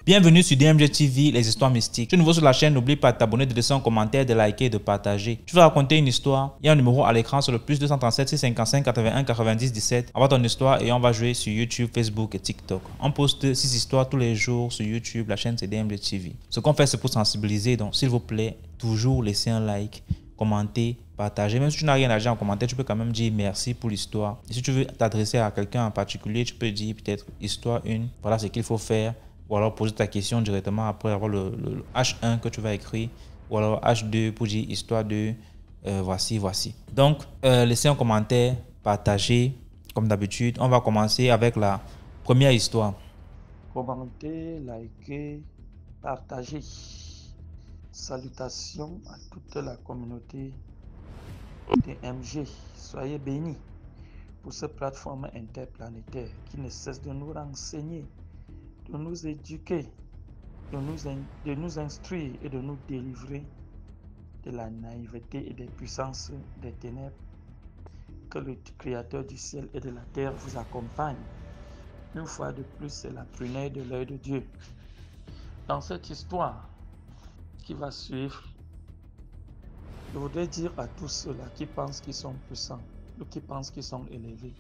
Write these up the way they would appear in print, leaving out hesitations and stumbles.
Bienvenue sur DMG TV, les histoires mystiques. Si tu es nouveau sur la chaîne, n'oublie pas de t'abonner, de laisser un commentaire, de liker et de partager. Je vais raconter une histoire. Il y a un numéro à l'écran sur le plus 237 655 81 90 17. Envoie ton histoire et on va jouer sur YouTube, Facebook et TikTok. On poste 6 histoires tous les jours sur YouTube. La chaîne c'est DMG TV. Ce qu'on fait c'est pour sensibiliser. Donc s'il vous plaît, toujours laissez un like, commenter, partager. Même si tu n'as rien à dire en commentaire, tu peux quand même dire merci pour l'histoire. Et si tu veux t'adresser à quelqu'un en particulier, tu peux dire peut-être histoire 1. Voilà ce qu'il faut faire. Ou alors poser ta question directement après avoir le H1 que tu vas écrire. Ou alors H2 pour dire histoire 2. Voici. Donc, laissez un commentaire, partagez. Comme d'habitude, on va commencer avec la première histoire. Commentez, likez, partagez. Salutations à toute la communauté DMG. Soyez bénis pour cette plateforme interplanétaire qui ne cesse de nous renseigner, de nous éduquer, de nous instruire et de nous délivrer de la naïveté et des puissances des ténèbres. Que le Créateur du ciel et de la terre vous accompagne. Une fois de plus, c'est la prunelle de l'œil de Dieu. Dans cette histoire qui va suivre, je voudrais dire à tous ceux-là qui pensent qu'ils sont puissants ou qui pensent qu'ils sont élevés,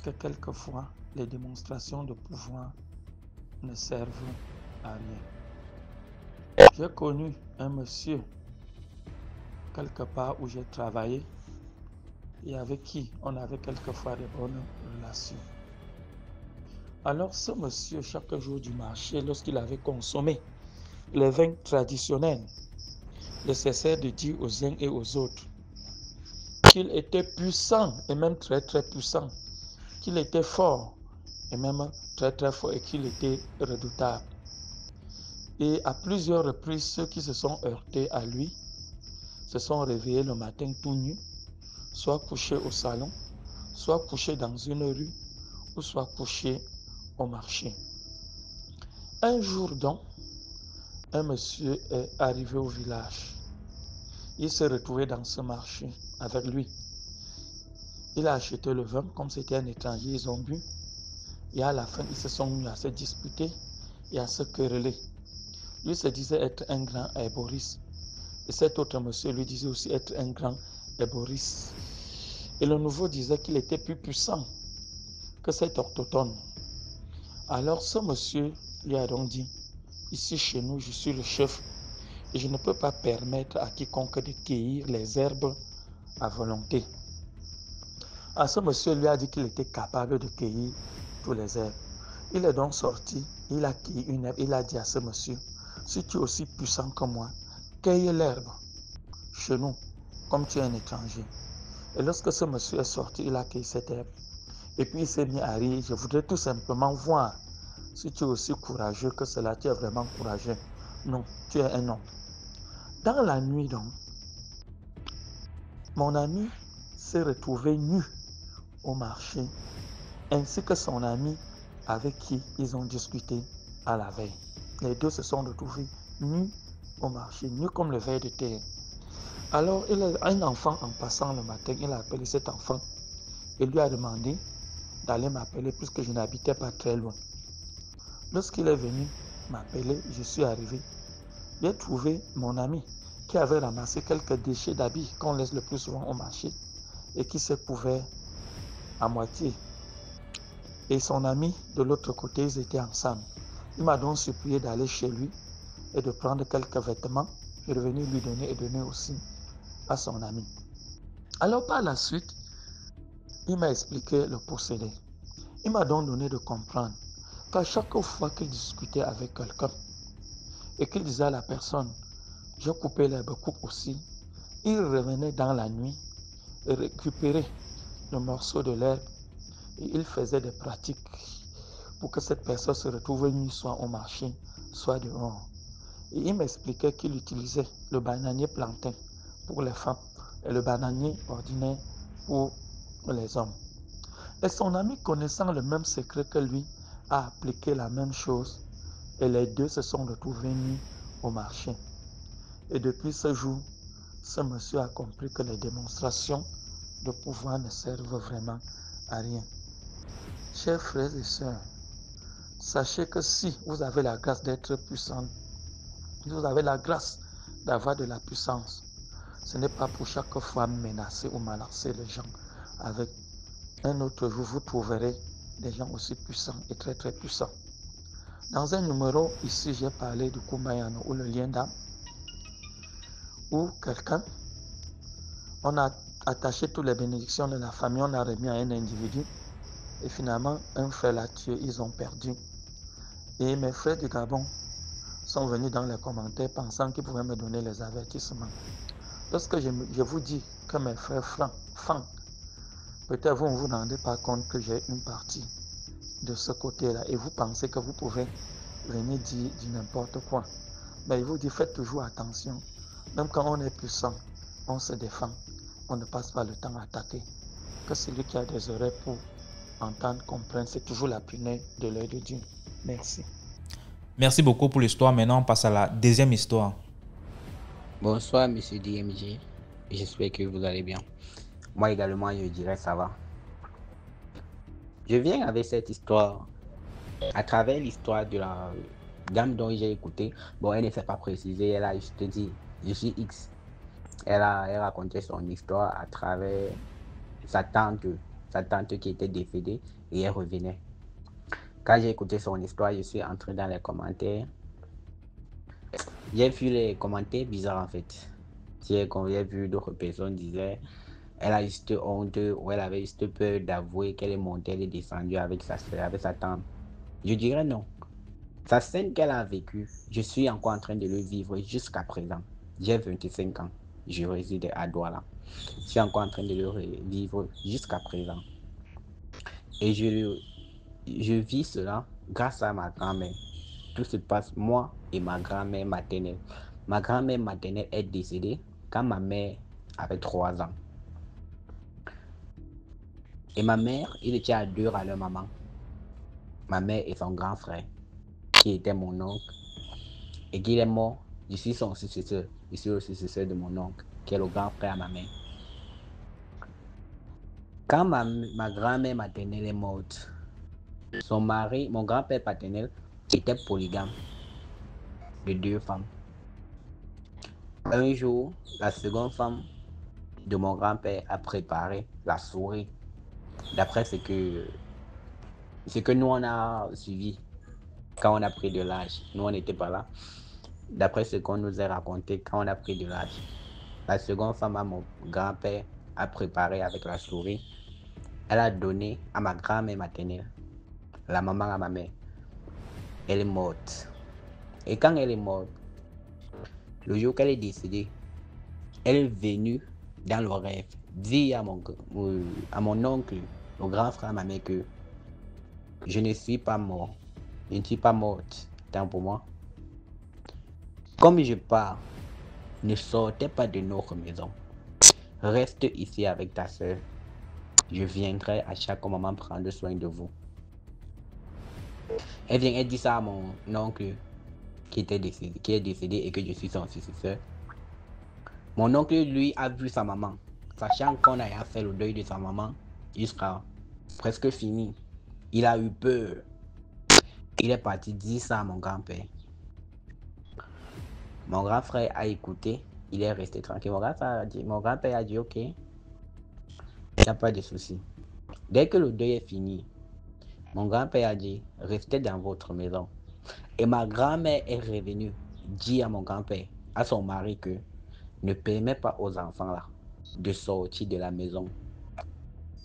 que quelquefois, les démonstrations de pouvoir ne servent à rien. J'ai connu un monsieur quelque part où j'ai travaillé et avec qui on avait quelquefois de bonnes relations. Alors ce monsieur, chaque jour du marché, lorsqu'il avait consommé les vins traditionnels, ne cessait de dire aux uns et aux autres qu'il était puissant et même très puissant, qu'il était fort et même très fort et qu'il était redoutable. Et à plusieurs reprises, ceux qui se sont heurtés à lui se sont réveillés le matin tout nus, soit couchés au salon, soit couchés dans une rue, ou soit couchés au marché. Un jour donc, un monsieur est arrivé au village. Il s'est retrouvé dans ce marché avec lui. Il a acheté le vin, comme c'était un étranger, ils ont bu. Et à la fin, ils se sont mis à se disputer et à se quereller. Lui se disait être un grand herboriste. Et cet autre monsieur lui disait aussi être un grand herboriste. Et le nouveau disait qu'il était plus puissant que cet autochtone. Alors ce monsieur lui a donc dit, ici chez nous, je suis le chef et je ne peux pas permettre à quiconque de cueillir les herbes à volonté. À ce monsieur lui a dit qu'il était capable de cueillir tous les herbes. Il est donc sorti, il a cueilli une herbe, il a dit à ce monsieur, si tu es aussi puissant que moi, cueille l'herbe chez nous, comme tu es un étranger. Et lorsque ce monsieur est sorti, il a cueilli cette herbe. Et puis il s'est mis à rire. Je voudrais tout simplement voir si tu es aussi courageux que cela. Tu es vraiment courageux. Non, tu es un homme. Dans la nuit donc, mon ami s'est retrouvé nu au marché, ainsi que son ami avec qui ils ont discuté à la veille. Les deux se sont retrouvés nus au marché, nus comme le ver de terre. Alors, il a un enfant en passant le matin, il a appelé cet enfant et lui a demandé d'aller m'appeler puisque je n'habitais pas très loin. Lorsqu'il est venu m'appeler, je suis arrivé. J'ai trouvé mon ami qui avait ramassé quelques déchets d'habits qu'on laisse le plus souvent au marché et qui s'est couvert à moitié. Et son ami de l'autre côté, ils étaient ensemble. Il m'a donc supplié d'aller chez lui et de prendre quelques vêtements et de venir lui donner et donner aussi à son ami. Alors par la suite, il m'a expliqué le procédé. Il m'a donc donné de comprendre qu'à chaque fois qu'il discutait avec quelqu'un et qu'il disait à la personne, je coupais l'herbe, coupe aussi, il revenait dans la nuit et récupérait le morceau de l'herbe et il faisait des pratiques pour que cette personne se retrouve nue soit au marché, soit dehors. Et il m'expliquait qu'il utilisait le bananier plantain pour les femmes et le bananier ordinaire pour les hommes. Et son ami, connaissant le même secret que lui, a appliqué la même chose et les deux se sont retrouvés nus au marché. Et depuis ce jour, ce monsieur a compris que les démonstrations de pouvoir ne servent vraiment à rien. Chers frères et sœurs, sachez que si vous avez la grâce d'être puissant, si vous avez la grâce d'avoir de la puissance, ce n'est pas pour chaque fois menacer ou menacer les gens. Avec un autre jour, vous trouverez des gens aussi puissants et très très puissants. Dans un numéro, ici, j'ai parlé du Kumbhayano ou le lien d'âme, où quelqu'un, on a attaché toutes les bénédictions de la famille, on a remis à un individu, et finalement, un frère l'a tué, ils ont perdu. Et mes frères du Gabon sont venus dans les commentaires pensant qu'ils pouvaient me donner les avertissements. Lorsque je vous dis que mes frères francs, peut-être vous ne vous rendez pas compte que j'ai une partie de ce côté-là et vous pensez que vous pouvez venir dire du n'importe quoi. Mais il vous dit, faites toujours attention. Même quand on est puissant, on se défend. On ne passe pas le temps à attaquer. Que celui qui a des oreilles pour entendre, comprendre, c'est toujours la punaise de l'œil de Dieu. Merci. Merci beaucoup pour l'histoire. Maintenant, on passe à la deuxième histoire. Bonsoir, monsieur DMG. J'espère que vous allez bien. Moi également, je dirais ça va. Je viens avec cette histoire à travers l'histoire de la dame dont j'ai écouté. Bon, elle ne s'est pas précisée, elle a juste dit je suis X. Elle racontait son histoire à travers sa tante qui était décédée et elle revenait. Quand j'ai écouté son histoire, je suis entré dans les commentaires. J'ai vu les commentaires bizarres en fait. J'ai vu d'autres personnes disaient elle a juste honte ou elle avait juste peur d'avouer qu'elle est montée, elle est descendue avec sa soeur, avec sa tante. Je dirais non. Sa scène qu'elle a vécue, je suis encore en train de le vivre jusqu'à présent. J'ai 25 ans. Je réside à Douala. Je suis encore en train de le vivre jusqu'à présent. Et je vis cela grâce à ma grand-mère. Tout se passe, moi et ma grand-mère maternelle. Ma grand-mère maternelle est décédée quand ma mère avait 3 ans. Et ma mère, il était à deux à leur maman. Ma mère et son grand frère, qui était mon oncle. Et qu'il est mort, je suis son successeur. Je suis le successeur de mon oncle, qui est le grand frère à ma mère. Quand ma grand-mère maternelle est morte, son mari, mon grand-père paternel, était polygame de 2 femmes. Un jour, la seconde femme de mon grand-père a préparé la souris. D'après ce que nous on a suivi quand on a pris de l'âge. Nous on n'était pas là. D'après ce qu'on nous a raconté quand on a pris de l'âge. La seconde femme à mon grand-père a préparé avec la souris. Elle a donné à ma grand-mère maternelle, la maman à ma mère. Elle est morte. Et quand elle est morte, le jour qu'elle est décédée, elle est venue dans le rêve dire à mon oncle, le grand frère à ma mère, que je ne suis pas mort. Je ne suis pas morte. Tant pour moi. Comme je pars, ne sortez pas de notre maison. Reste ici avec ta soeur. Je viendrai à chaque moment prendre soin de vous. Elle dit ça à mon oncle qui est décédé et que je suis son successeur. Mon oncle, lui, a vu sa maman, sachant qu'on a fait le deuil de sa maman jusqu'à presque fini. Il a eu peur. Il est parti dire ça à mon grand-père. Mon grand frère a écouté, il est resté tranquille. Mon grand-père a dit ok, il n'y a pas de souci. Dès que le deuil est fini, mon grand-père a dit restez dans votre maison. Et ma grand-mère est revenue dire à mon grand-père, à son mari, que ne permet pas aux enfants là de sortir de la maison.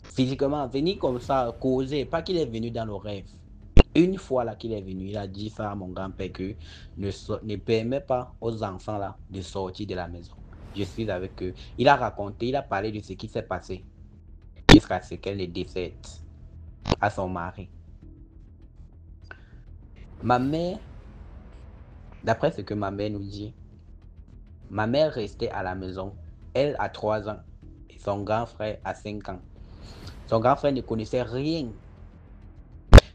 Physiquement, venir comme ça, causer, pas qu'il est venu dans le rêve. Une fois là qu'il est venu, il a dit ça à mon grand-père que ne permet pas aux enfants là de sortir de la maison. Je suis avec eux. Il a raconté, il a parlé de ce qui s'est passé jusqu'à ce qu'elle le décède à son mari. Ma mère, d'après ce que ma mère nous dit, ma mère restait à la maison. Elle a 3 ans et son grand frère a 5 ans. Son grand frère ne connaissait rien.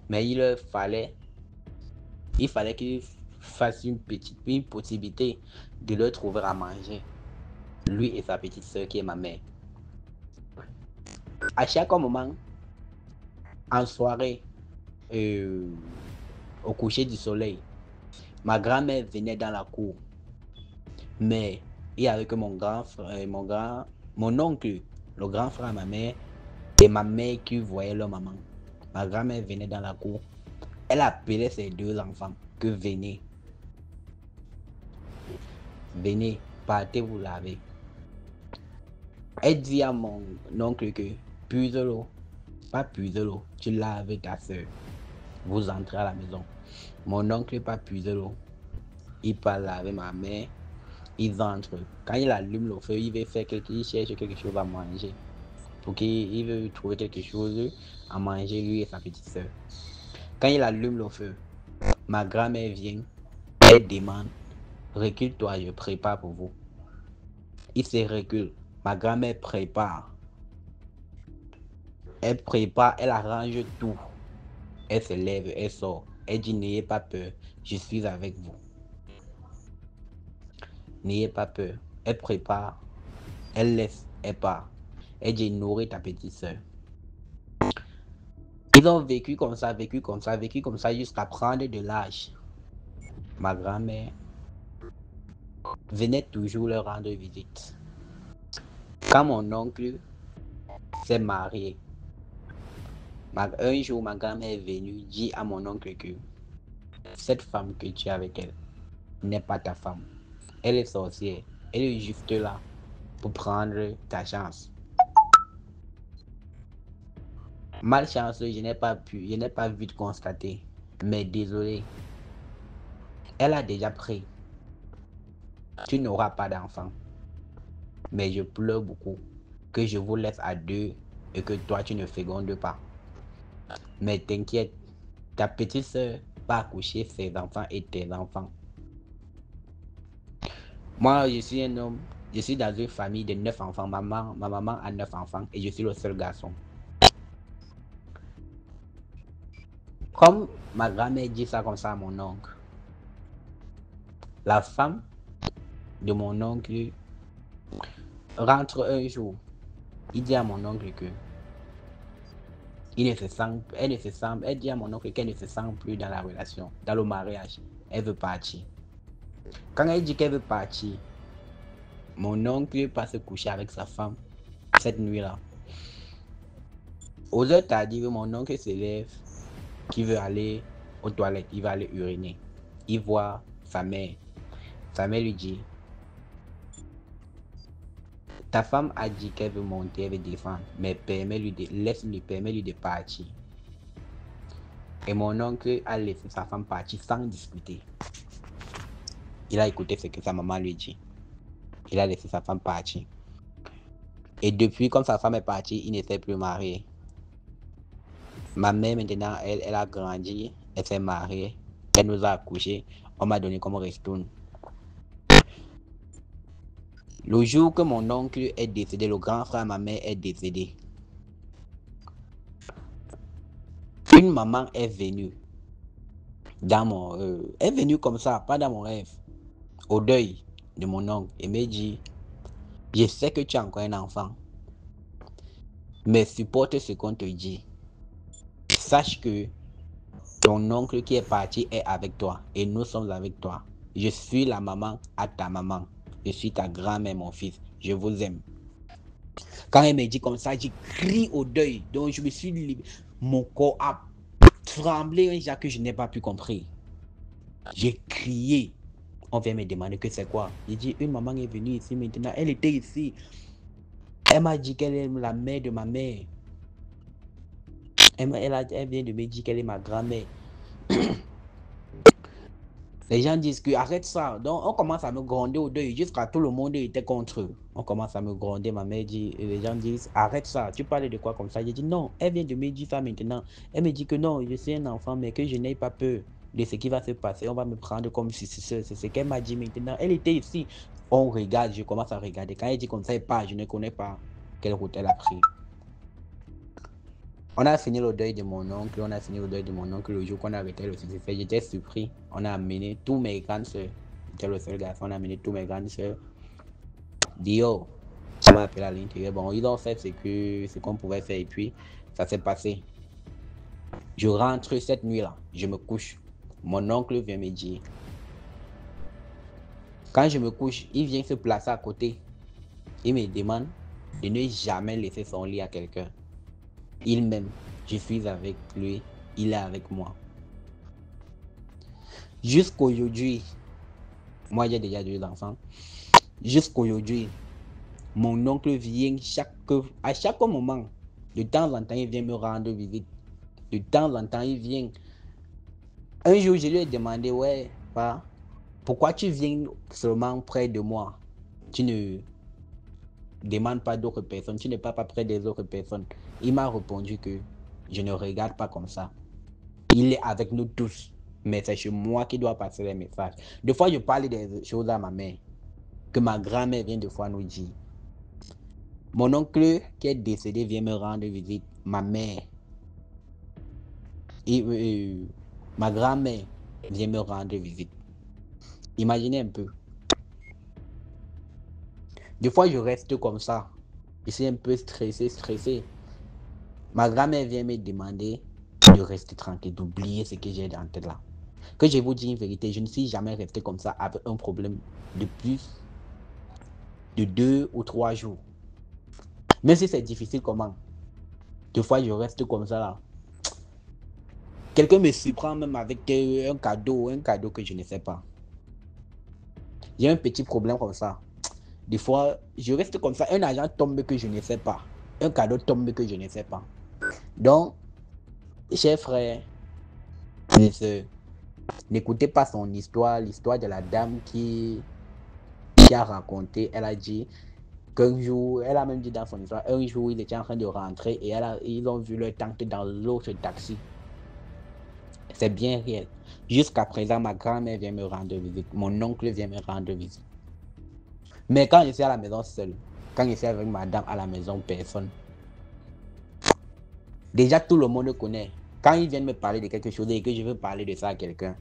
Mais il fallait qu'il fasse une possibilité de leur trouver à manger. Lui et sa petite soeur qui est ma mère. À chaque moment, en soirée, au coucher du soleil, ma grand-mère venait dans la cour. Mais il y avait que mon oncle, le grand frère de ma mère, et ma mère qui voyaient leur maman. Ma grand-mère venait dans la cour. Elle appelait ses deux enfants que venez, partez vous laver. Elle dit à mon oncle que puise l'eau, pas puise l'eau, tu laves ta soeur. Vous entrez à la maison. Mon oncle pas puiser l'eau. Il parle avec ma mère. Ils entrent. Quand il allume le feu, il cherche quelque chose à manger. Pour qu'il veut trouver quelque chose à manger, lui et sa petite soeur. Quand il allume le feu, ma grand-mère vient. Elle demande, recule-toi, je prépare pour vous. Il se recule. Ma grand-mère prépare. Elle prépare, elle arrange tout. Elle se lève, elle sort. Elle dit, n'ayez pas peur, je suis avec vous. N'ayez pas peur. Elle prépare, elle laisse, elle part. Elle dit, nourris ta petite soeur. Ils ont vécu comme ça jusqu'à prendre de l'âge. Ma grand-mère venait toujours leur rendre visite. Quand mon oncle s'est marié, un jour ma grand-mère est venue dire à mon oncle que cette femme que tu es avec elle n'est pas ta femme. Elle est sorcière. Elle est juste là pour prendre ta chance. Malchance, je n'ai pas vite constaté. Mais désolé. Elle a déjà pris. Tu n'auras pas d'enfant. Mais je pleure beaucoup que je vous laisse à deux et que toi tu ne fécondes pas. Mais t'inquiète, ta petite soeur va accoucher ses enfants et tes enfants. Moi, je suis un homme, je suis dans une famille de 9 enfants. Ma maman a 9 enfants et je suis le seul garçon. Comme ma grand-mère dit ça comme ça à mon oncle, la femme de mon oncle rentre un jour. Il dit à mon oncle que elle dit à mon oncle qu'elle ne se sent plus dans la relation, dans le mariage. Elle veut partir. Quand elle dit qu'elle veut partir, mon oncle passe se coucher avec sa femme cette nuit-là. Aux heures tardives, mon oncle se lève, qui veut aller aux toilettes, il va aller uriner. Il voit sa mère. Sa mère lui dit, ta femme a dit qu'elle veut monter, elle veut descendre, mais permets-lui de partir. Et mon oncle a laissé sa femme partir sans discuter. Il a écouté ce que sa maman lui dit. Il a laissé sa femme partir. Et depuis, comme sa femme est partie, il ne s'est plus marié. Ma mère, maintenant, elle a grandi, elle s'est mariée, elle nous a accouchés, on m'a donné comme ristourne. Le jour que mon oncle est décédé, le grand frère de ma mère est décédé, une maman est venue dans mon est venue comme ça, pas dans mon rêve, au deuil de mon oncle, et me dit, je sais que tu as encore un enfant, mais supporte ce qu'on te dit. Sache que ton oncle qui est parti est avec toi et nous sommes avec toi. Je suis la maman à ta maman. Je suis ta grand-mère, mon fils. Je vous aime. Quand elle me dit comme ça, j'ai crié au deuil. Donc je me suis libéré. Mon corps a tremblé un jour que je n'ai pas pu comprendre. J'ai crié. On vient me demander que c'est quoi. J'ai dit, une maman est venue ici maintenant. Elle était ici. Elle m'a dit qu'elle est la mère de ma mère. Elle vient de me dire qu'elle est ma grand-mère. Les gens disent que arrête ça. Donc on commence à me gronder au deuil. Jusqu'à tout le monde était contre eux. On commence à me gronder. Ma mère dit, et les gens disent arrête ça. Tu parles de quoi comme ça? J'ai dit non. Elle vient de me dire ça maintenant. Elle me dit que non, je suis un enfant, mais que je n'ai pas peur de ce qui va se passer. On va me prendre comme si c'est ce qu'elle m'a dit maintenant. Elle était ici. On regarde, je commence à regarder. Quand elle dit comme ça, elle part. Je ne connais pas quelle route elle a pris. On a fini le deuil de mon oncle, le jour qu'on a arrêté le succès. J'étais surpris. On a amené tous mes grandes soeurs. J'étais le seul garçon, on a amené tous mes grandes soeurs. Dio, on m'a appelé à l'intérieur. Bon, ils ont fait ce qu'on pouvait faire et puis ça s'est passé. Je rentre cette nuit-là, je me couche. Mon oncle vient me dire. Quand je me couche, il vient se placer à côté. Il me demande de ne jamais laisser son lit à quelqu'un. Il m'aime. Je suis avec lui. Il est avec moi. Jusqu'aujourd'hui, moi j'ai déjà 2 enfants. Jusqu'aujourd'hui, mon oncle vient à chaque moment. De temps en temps, il vient me rendre visite. De temps en temps, il vient. Un jour, je lui ai demandé, ouais, pas, pourquoi tu viens seulement près de moi? Tu ne demandes pas d'autres personnes, tu n'es pas près des autres personnes. Il m'a répondu que je ne regarde pas comme ça. Il est avec nous tous, mais c'est chez moi qui doit passer les messages. Des fois, je parle des choses à ma mère, que ma grand-mère vient de fois nous dire. Mon oncle qui est décédé vient me rendre visite. Ma mère et ma grand-mère vient me rendre visite. Imaginez un peu. Des fois, je reste comme ça. Je suis un peu stressé. Ma grand-mère vient me demander de rester tranquille, d'oublier ce que j'ai dans la tête là. Que je vous dis une vérité, je ne suis jamais resté comme ça avec un problème de plus de 2 ou 3 jours. Même si c'est difficile comment. Des fois, je reste comme ça là. Quelqu'un me surprend même avec un cadeau que je ne sais pas. J'ai un petit problème comme ça. Des fois, je reste comme ça. Un argent tombe que je ne sais pas. Un cadeau tombe que je ne sais pas. Donc, chers frères et sœurs, n'écoutez pas son histoire, l'histoire de la dame qui a raconté. Elle a dit qu'un jour, elle a même dit dans son histoire, un jour, il était en train de rentrer et ils ont vu leur tante dans l'autre taxi. C'est bien réel. Jusqu'à présent, ma grand-mère vient me rendre visite. Mon oncle vient me rendre visite. Mais quand je suis à la maison seul, quand je suis avec madame à la maison, personne. Déjà, tout le monde connaît. Quand ils viennent me parler de quelque chose et que je veux parler de ça à quelqu'un,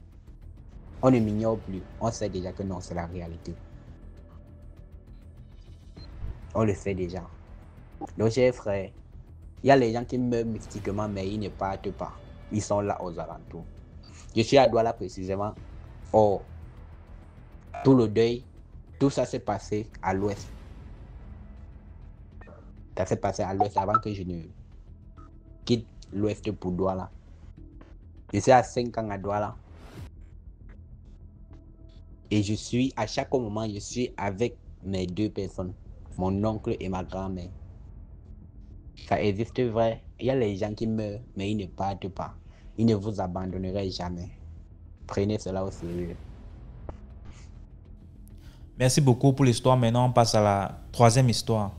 on ne m'ignore plus. On sait déjà que non, c'est la réalité. On le sait déjà. Donc, chers frères, il y a les gens qui meurent mystiquement, mais ils ne partent pas. Ils sont là aux alentours. Je suis à Douala précisément. Or, tout le deuil, tout ça s'est passé à l'ouest. Ça s'est passé à l'ouest avant que je ne quitte l'ouest pour Douala. Je suis à 5 ans à Douala. Et je suis, à chaque moment, je suis avec mes 2 personnes, mon oncle et ma grand-mère. Ça existe vrai. Il y a les gens qui meurent, mais ils ne partent pas. Ils ne vous abandonneraient jamais. Prenez cela au sérieux. Merci beaucoup pour l'histoire. Maintenant, on passe à la 3e histoire.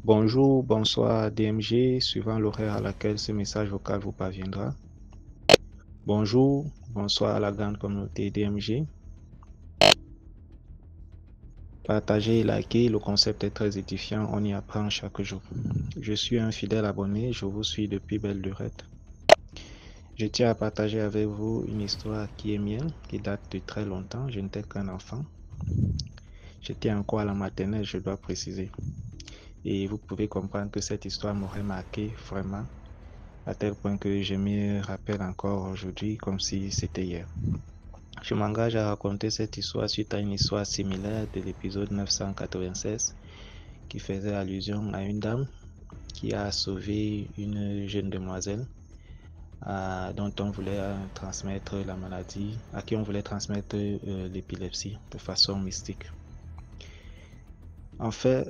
Bonjour, bonsoir DMG, suivant l'horaire à laquelle ce message vocal vous parviendra. Bonjour, bonsoir à la grande communauté DMG. Partagez et likez, le concept est très édifiant, on y apprend chaque jour. Je suis un fidèle abonné, je vous suis depuis belle lurette. Je tiens à partager avec vous une histoire qui est mienne, qui date de très longtemps. Je n'étais qu'un enfant. J'étais encore à la maternelle, je dois préciser. Et vous pouvez comprendre que cette histoire m'aurait marqué vraiment, à tel point que je me rappelle encore aujourd'hui comme si c'était hier. Je m'engage à raconter cette histoire suite à une histoire similaire de l'épisode 996 qui faisait allusion à une dame qui a sauvé une jeune demoiselle dont on voulait transmettre la maladie, à qui on voulait transmettre l'épilepsie de façon mystique. En fait,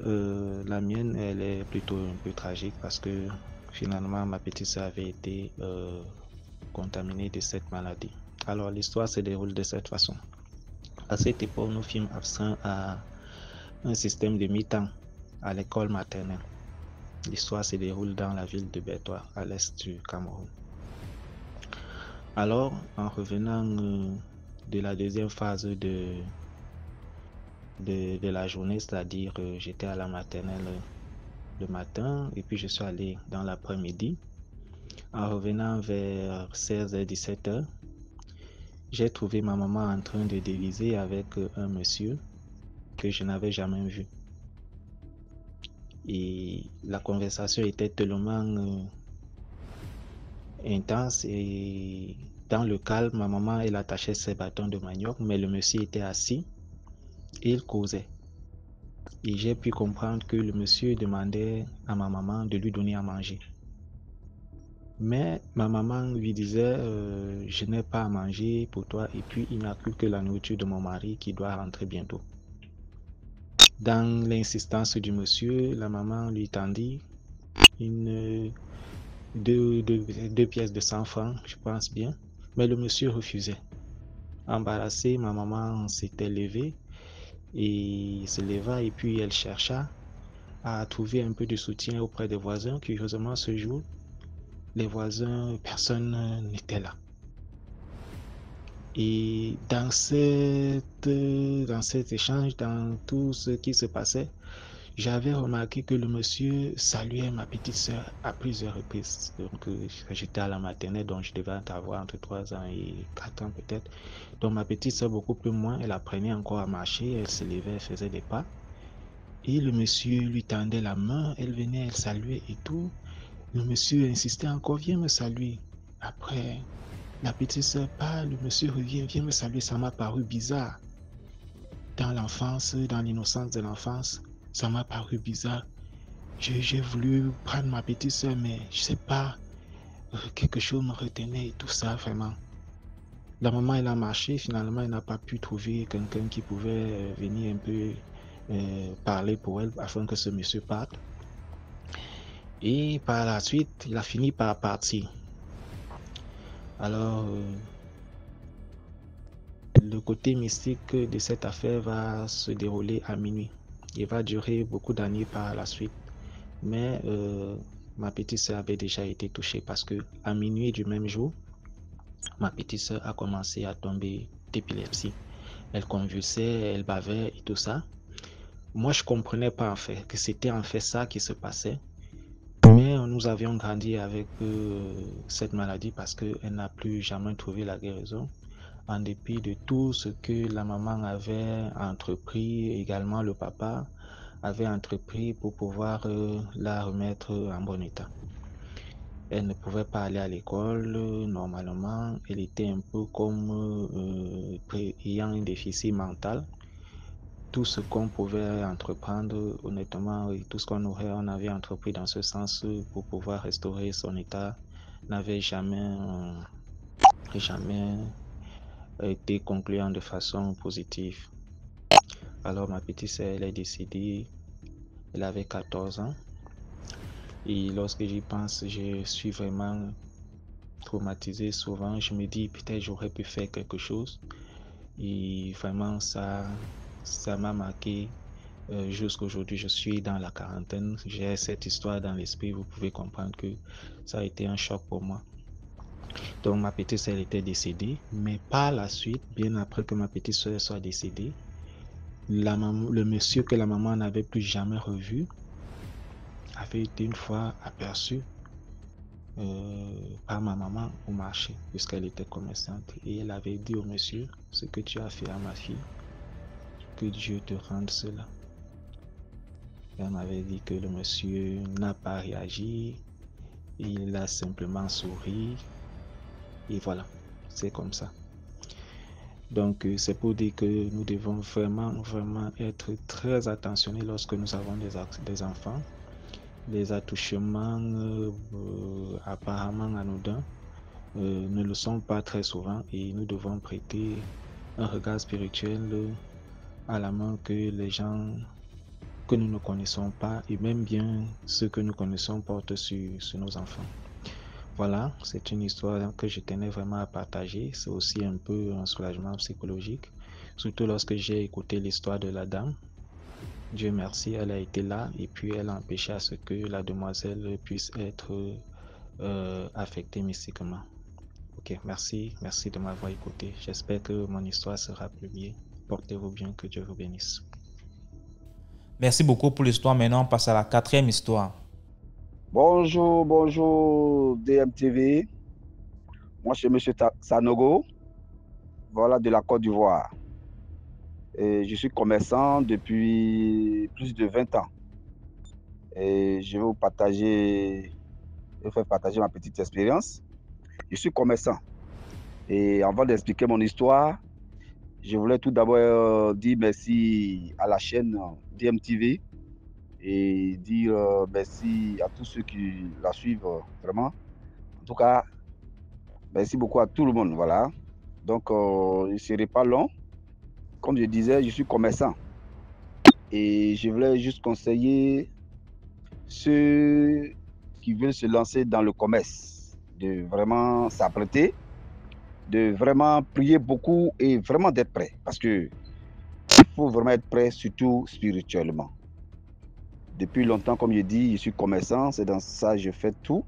la mienne, elle est plutôt un peu tragique parce que finalement, ma petite sœur avait été contaminée de cette maladie. Alors, l'histoire se déroule de cette façon. À cette époque, nous fûmes abstreints à un système de mi-temps à l'école maternelle. L'histoire se déroule dans la ville de Bétoua, à l'est du Cameroun. Alors, en revenant de la deuxième phase de la journée, c'est-à-dire j'étais à la maternelle le matin et puis je suis allé dans l'après-midi. En revenant vers 16h-17h, j'ai trouvé ma maman en train de déviser avec un monsieur que je n'avais jamais vu. Et la conversation était tellement intense et dans le calme, ma maman, elle attachait ses bâtons de manioc, mais le monsieur était assis et il causait. Et j'ai pu comprendre que le monsieur demandait à ma maman de lui donner à manger. Mais ma maman lui disait, je n'ai pas à manger pour toi et puis il n'y a plus que la nourriture de mon mari qui doit rentrer bientôt. Dans l'insistance du monsieur, la maman lui tendit deux pièces de 100 francs, je pense bien, mais le monsieur refusait. Embarrassée, ma maman s'était levée et se leva et puis elle chercha à trouver un peu de soutien auprès des voisins. Curieusement, ce jour, les voisins, personne n'était là. Et dans cet échange, dans tout ce qui se passait, j'avais remarqué que le monsieur saluait ma petite sœur à plusieurs reprises. Donc, j'étais à la maternelle, donc je devais avoir entre 3 ans et 4 ans peut-être. Donc, ma petite sœur, beaucoup plus moins, elle apprenait encore à marcher, elle se levait, elle faisait des pas. Et le monsieur lui tendait la main, elle venait, elle saluait et tout. Le monsieur insistait encore, viens me saluer. Après, la petite sœur parle, le monsieur revient, viens me saluer, ça m'a paru bizarre. Dans l'enfance, dans l'innocence de l'enfance, ça m'a paru bizarre. J'ai voulu prendre ma petite sœur, mais je sais pas, quelque chose me retenait et tout ça, vraiment. La maman, elle a marché, finalement, elle n'a pas pu trouver quelqu'un qui pouvait venir un peu parler pour elle afin que ce monsieur parte. Et par la suite, il a fini par partir. Alors, le côté mystique de cette affaire va se dérouler à minuit. Il va durer beaucoup d'années par la suite. Mais ma petite sœur avait déjà été touchée parce que à minuit du même jour, ma petite sœur a commencé à tomber d'épilepsie. Elle convulsait, elle bavait et tout ça. Moi, je comprenais pas en fait que c'était en fait ça qui se passait. Mais nous avions grandi avec cette maladie parce qu'elle n'a plus jamais trouvé la guérison. En dépit de tout ce que la maman avait entrepris, également le papa avait entrepris pour pouvoir la remettre en bon état. Elle ne pouvait pas aller à l'école normalement. Elle était un peu comme ayant un déficit mental. Tout ce qu'on pouvait entreprendre, honnêtement, et tout ce on avait entrepris dans ce sens pour pouvoir restaurer son état, n'avait jamais été concluant de façon positive. Alors ma petite sœur, elle est décédée, elle avait 14 ans. Et lorsque j'y pense, je suis vraiment traumatisé souvent. Je me dis peut-être j'aurais pu faire quelque chose. Et vraiment ça m'a marqué. Jusqu'à aujourd'hui, je suis dans la quarantaine. J'ai cette histoire dans l'esprit. Vous pouvez comprendre que ça a été un choc pour moi. Donc ma petite sœur était décédée, mais par la suite, bien après que ma petite sœur soit décédée, le monsieur que la maman n'avait plus jamais revu avait été une fois aperçu par ma maman au marché, puisqu'elle était commerçante, et elle avait dit au monsieur: ce que tu as fait à ma fille, que Dieu te rende cela. Elle m'avait dit que le monsieur n'a pas réagi, il a simplement souri. Et voilà, c'est comme ça. Donc, c'est pour dire que nous devons vraiment être très attentionnés lorsque nous avons des enfants. Les attouchements apparemment anodins ne le sont pas très souvent et nous devons prêter un regard spirituel à la main que les gens que nous ne connaissons pas et même bien ceux que nous connaissons portent sur nos enfants. Voilà, c'est une histoire que je tenais vraiment à partager. C'est aussi un peu un soulagement psychologique, surtout lorsque j'ai écouté l'histoire de la dame. Dieu merci, elle a été là et puis elle a empêché à ce que la demoiselle puisse être affectée mystiquement. Ok, merci de m'avoir écouté. J'espère que mon histoire sera publiée. Portez-vous bien, que Dieu vous bénisse. Merci beaucoup pour l'histoire. Maintenant, on passe à la 4e histoire. Bonjour DMTV. Moi, je suis Monsieur Sanogo, voilà, de la Côte d'Ivoire. Et je suis commerçant depuis plus de 20 ans. Et je vais vous faire partager ma petite expérience. Je suis commerçant. Et avant d'expliquer mon histoire, je voulais tout d'abord dire merci à la chaîne DMTV et dire merci à tous ceux qui la suivent vraiment. En tout cas, merci beaucoup à tout le monde. Voilà. Donc, je ne serai pas long. Comme je disais, je suis commerçant. Et je voulais juste conseiller ceux qui veulent se lancer dans le commerce de vraiment s'apprêter, de vraiment prier beaucoup et vraiment d'être prêt. Parce que il faut vraiment être prêt, surtout spirituellement. Depuis longtemps, comme je dis, je suis commerçant, c'est dans ça que je fais tout.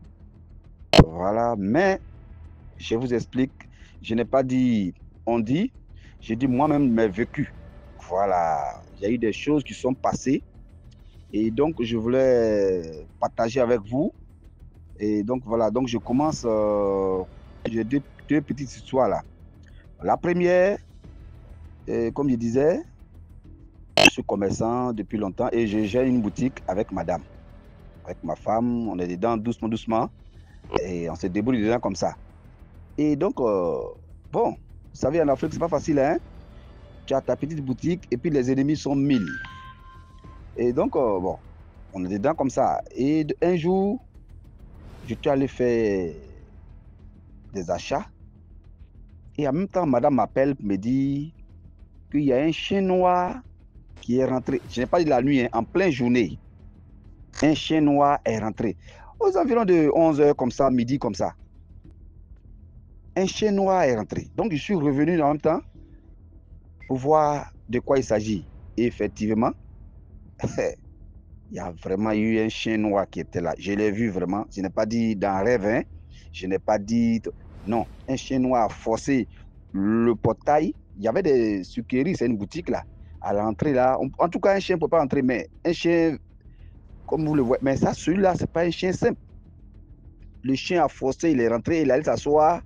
Voilà, mais je vous explique, je n'ai pas dit on dit, j'ai dit moi-même mes vécus. Voilà, il y a eu des choses qui sont passées et donc je voulais partager avec vous. Et donc voilà, donc je commence, j'ai deux petites histoires là. La première, comme je disais, je suis commerçant depuis longtemps et j'ai une boutique avec madame. Avec ma femme, on est dedans doucement, doucement et on se débrouille dedans comme ça. Et donc, bon, vous savez, en Afrique, c'est pas facile, hein. Tu as ta petite boutique et puis les ennemis sont 1000. Et donc, bon, on est dedans comme ça. Et un jour, je suis allé faire des achats. Et en même temps, madame m'appelle pour me dire qu'il y a un chien noir qui est rentré. Je n'ai pas dit la nuit, hein, en pleine journée. Un chien noir est rentré. Aux environs de 11h comme ça, midi comme ça. Un chien noir est rentré. Donc, je suis revenu en même temps pour voir de quoi il s'agit. Et effectivement, il y a vraiment eu un chien noir qui était là. Je l'ai vu vraiment. Je n'ai pas dit dans un rêve, hein. Je n'ai pas dit... Non, un chien noir a forcé le portail. Il y avait des sucreries, c'est une boutique là. À l'entrée là, en tout cas, un chien ne peut pas entrer, mais un chien, comme vous le voyez, mais ça, celui-là, ce n'est pas un chien simple. Le chien a forcé, il est rentré, il allait s'asseoir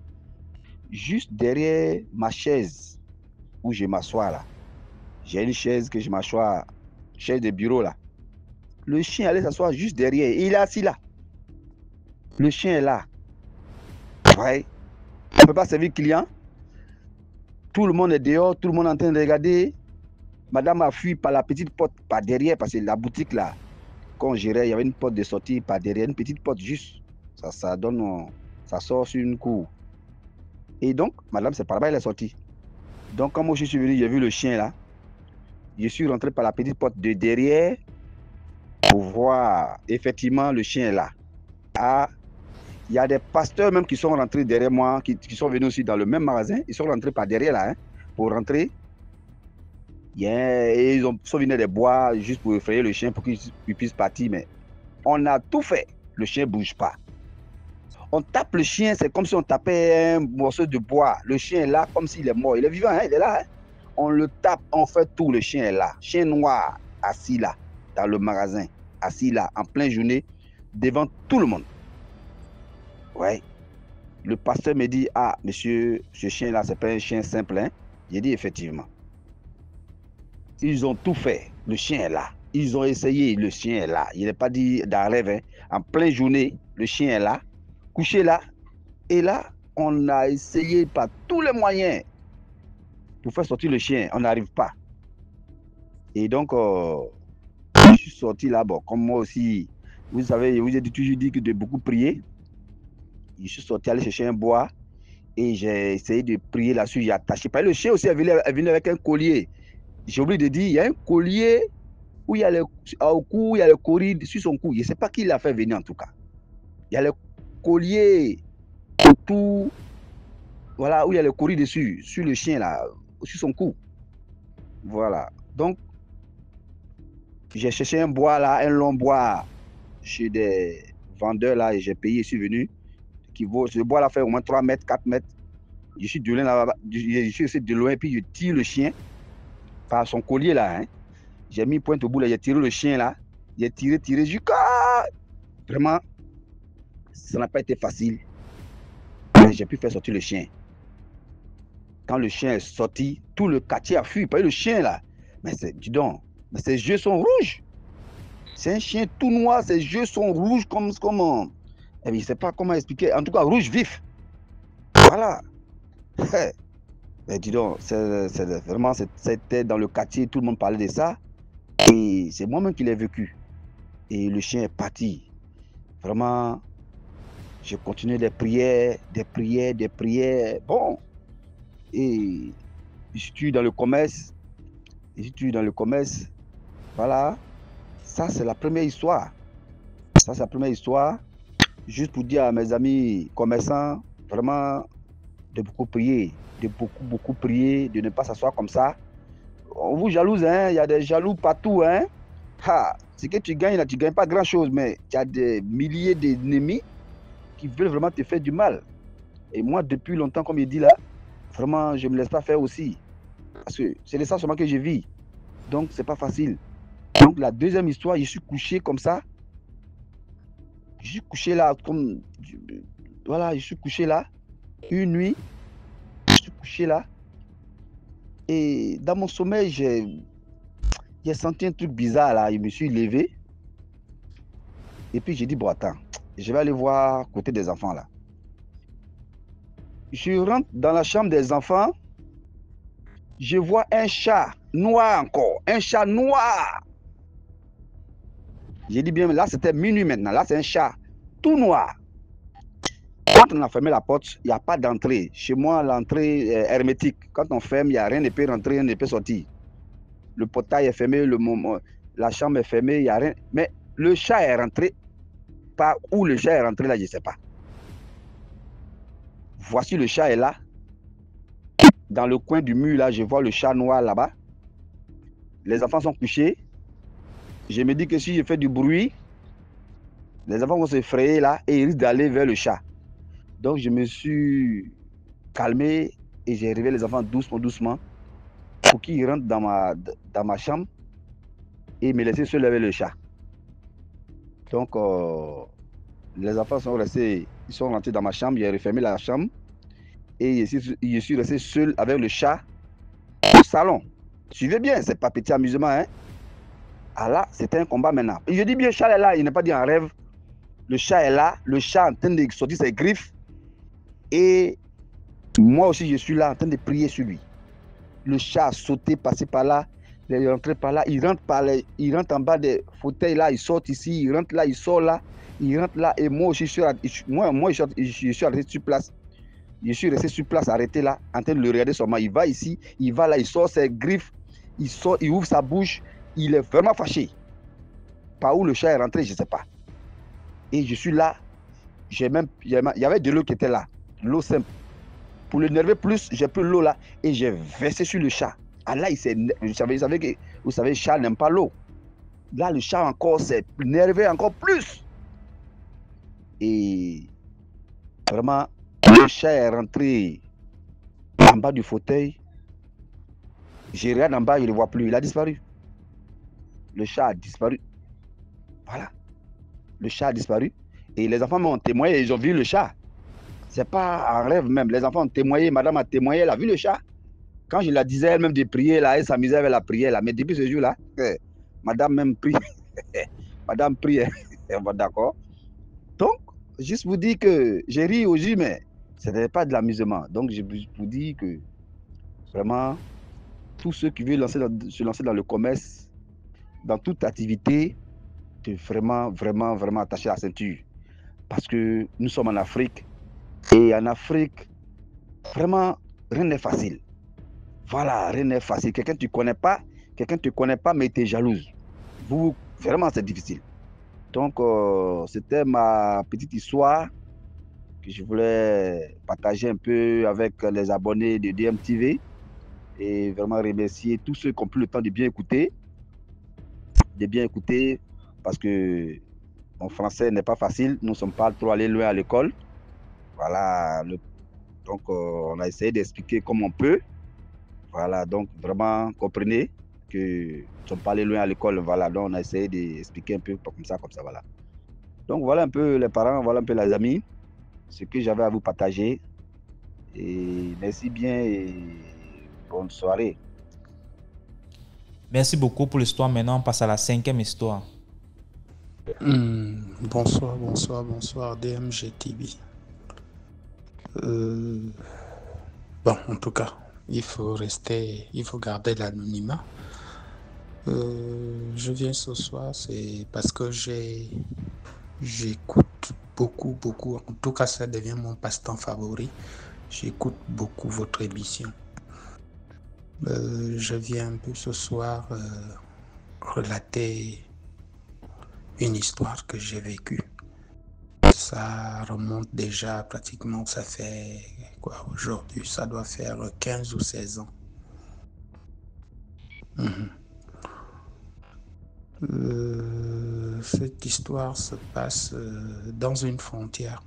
juste derrière ma chaise où je m'assois là. J'ai une chaise que je m'assois, chaise de bureau là. Le chien allait s'asseoir juste derrière. Il est assis là. Le chien est là. Ouais. On ne peut pas servir client. Tout le monde est dehors, tout le monde est en train de regarder. Madame a fui par la petite porte, par derrière, parce que la boutique là, quand on gérait, il y avait une porte de sortie par derrière, une petite porte juste. Ça donne, ça sort sur une cour. Et donc, madame, c'est par là-bas, elle est sortie. Donc, quand moi je suis venu, j'ai vu le chien là. Je suis rentré par la petite porte de derrière pour voir effectivement le chien est là. Ah, il y a des pasteurs même qui sont rentrés derrière moi, qui sont venus aussi dans le même magasin. Ils sont rentrés par derrière là, hein, pour rentrer. Et ils sont venus des bois juste pour effrayer le chien pour qu'il puisse partir. Mais on a tout fait. Le chien ne bouge pas. On tape le chien, c'est comme si on tapait un morceau de bois. Le chien est là comme s'il est mort. Il est vivant, hein, il est là. Hein. On le tape, on fait tout, le chien est là. Chien noir, assis là, dans le magasin, assis là, en pleine journée, devant tout le monde. Ouais. Le pasteur me dit, ah, monsieur, ce chien-là, c'est pas un chien simple, hein. J'ai dit, effectivement. Ils ont tout fait, le chien est là. Ils ont essayé, le chien est là. Il n'est pas dit dans rêve, hein. En pleine journée, le chien est là, couché là. Et là, on a essayé par tous les moyens pour faire sortir le chien. On n'arrive pas. Et donc, je suis sorti là, bon, comme moi aussi, vous savez, je vous ai toujours dit que de beaucoup prier. Je suis sorti aller chercher un bois et j'ai essayé de prier là-dessus. J'ai attaché. Le chien aussi est venu avec un collier. J'ai oublié de dire, il y a un collier où il y a au cou, il y a le collier sur son cou. Je ne sais pas qui l'a fait venir en tout cas. Il y a le collier autour, voilà, où il y a le collier dessus, sur le chien là, sur son cou. Voilà. Donc, j'ai cherché un bois là, un long bois chez des vendeurs là et j'ai payé, je suis venu. Ce bois là fait au moins 3 mètres, 4 mètres. Je suis de loin là, je suis aussi de loin, puis je tire le chien par son collier là. Hein. J'ai mis pointe au bout là, j'ai tiré le chien là. J'ai tiré, jusqu'à. Vraiment, ça n'a pas été facile. Mais j'ai pu faire sortir le chien. Quand le chien est sorti, tout le quartier a fui, pas le chien là. Mais dis donc, mais ses yeux sont rouges. C'est un chien tout noir, ses yeux sont rouges comme. Eh bien, je ne sais pas comment expliquer. En tout cas, rouge vif. Voilà. Mais dis donc, vraiment, c'était dans le quartier, tout le monde parlait de ça. Et c'est moi-même qui l'ai vécu. Et le chien est parti. Vraiment, j'ai continué des prières, des prières, des prières. Bon. Et je suis dans le commerce. Je suis dans le commerce. Voilà. Ça, c'est la première histoire. Ça, c'est la première histoire. Juste pour dire à mes amis commerçants, vraiment, de beaucoup prier. De beaucoup prier, de ne pas s'asseoir comme ça. On vous jalouse, hein. Il y a des jaloux partout, hein. Ce que tu gagnes là, tu ne gagnes pas grand-chose, mais tu as des milliers d'ennemis qui veulent vraiment te faire du mal. Et moi, depuis longtemps, comme il dit là, vraiment, je ne me laisse pas faire aussi. Parce que c'est de ça seulement que je vis. Donc, c'est pas facile. Donc, la deuxième histoire, je suis couché comme ça. Je suis couché là, comme... Voilà, je suis couché là. Une nuit, je suis couché là. Et dans mon sommeil, j'ai senti un truc bizarre là. Je me suis levé. Et puis, j'ai dit, bon, attends, je vais aller voir côté des enfants là. Je rentre dans la chambre des enfants. Je vois un chat noir encore. Un chat noir. J'ai dit bien, là, c'était minuit maintenant. Là, c'est un chat tout noir. Quand on a fermé la porte, il n'y a pas d'entrée. Chez moi, l'entrée est hermétique. Quand on ferme, il n'y a rien ne peut rentrer, rien ne peut sortir. Le portail est fermé, la chambre est fermée, il n'y a rien. Mais le chat est rentré. Par où le chat est rentré, là, je ne sais pas. Voici le chat est là. Dans le coin du mur, là, je vois le chat noir là-bas. Les enfants sont couchés. Je me dis que si je fais du bruit, les enfants vont s'effrayer là et ils risquent d'aller vers le chat. Donc, je me suis calmé et j'ai réveillé les enfants doucement pour qu'ils rentrent dans ma chambre et me laisser seul avec le chat. Donc, les enfants sont restés, ils sont rentrés dans ma chambre, j'ai refermé la chambre et je suis resté seul avec le chat au salon. Suivez bien, c'est pas petit amusement, hein. Ah là, c'était un combat maintenant. Et je dis bien, le chat est là, il n'est pas dit en rêve. Le chat est là, le chat en train de sortir ses griffes. Et moi aussi, je suis là en train de prier sur lui. Le chat a sauté, passé par là, il est rentré par là, il rentre en bas des fauteuils là, il sort ici, il rentre là, il sort là, il rentre là. Et moi aussi, je suis resté sur place. Je suis resté sur place, arrêté là, en train de le regarder seulement. Il va ici, il va là, il sort ses griffes, il ouvre sa bouche, il est vraiment fâché. Par où le chat est rentré, je ne sais pas. Et je suis là, il y avait de l'eau qui était là, l'eau simple. Pour l'énerver plus, j'ai pris l'eau là et j'ai versé sur le chat. Ah là, vous savez le chat n'aime pas l'eau. Là, le chat encore s'est énervé encore plus. Et vraiment, le chat est rentré en bas du fauteuil. Je regarde en bas, je ne le vois plus. Il a disparu. Le chat a disparu. Voilà. Le chat a disparu. Et les enfants m'ont témoigné, ils ont vu le chat. C'est pas en rêve même. Les enfants ont témoigné, madame a témoigné, elle a vu le chat. Quand je la disais elle-même de prier, là, elle s'amusait avec la prière. Là. Mais depuis ce jour-là, madame même prie. Madame prie. D'accord. Donc, juste vous dire que j'ai ri aussi, mais ce n'était pas de l'amusement. Donc, je vous dis que vraiment, tous ceux qui veulent se lancer dans le commerce, dans toute activité, de vraiment attacher la ceinture. Parce que nous sommes en Afrique. Et en Afrique, vraiment, rien n'est facile. Voilà, rien n'est facile. Quelqu'un ne te connaît pas, mais tu es jalouse. Vraiment, c'est difficile. Donc, c'était ma petite histoire que je voulais partager un peu avec les abonnés de DMTV et vraiment remercier tous ceux qui ont pris le temps de bien écouter. Parce que mon français n'est pas facile. Nous ne sommes pas trop allés loin à l'école. Voilà, donc on a essayé d'expliquer comme on peut. Voilà, donc vraiment comprenez que nous ne sommes pas allés loin à l'école. Voilà, donc on a essayé d'expliquer un peu comme ça, voilà. Donc voilà un peu les parents, voilà un peu les amis, ce que j'avais à vous partager. Et merci bien et bonne soirée. Merci beaucoup pour l'histoire. Maintenant, on passe à la 5e histoire. Bonsoir DMG TV. Euh, Bon, en tout cas, il faut garder l'anonymat. Je viens ce soir, c'est parce que j'écoute beaucoup. En tout cas, ça devient mon passe-temps favori. J'écoute beaucoup votre émission. Je viens un peu ce soir relater une histoire que j'ai vécue. Ça remonte déjà pratiquement, ça fait quoi aujourd'hui? Ça doit faire 15 ou 16 ans. Cette histoire se passe dans une frontière.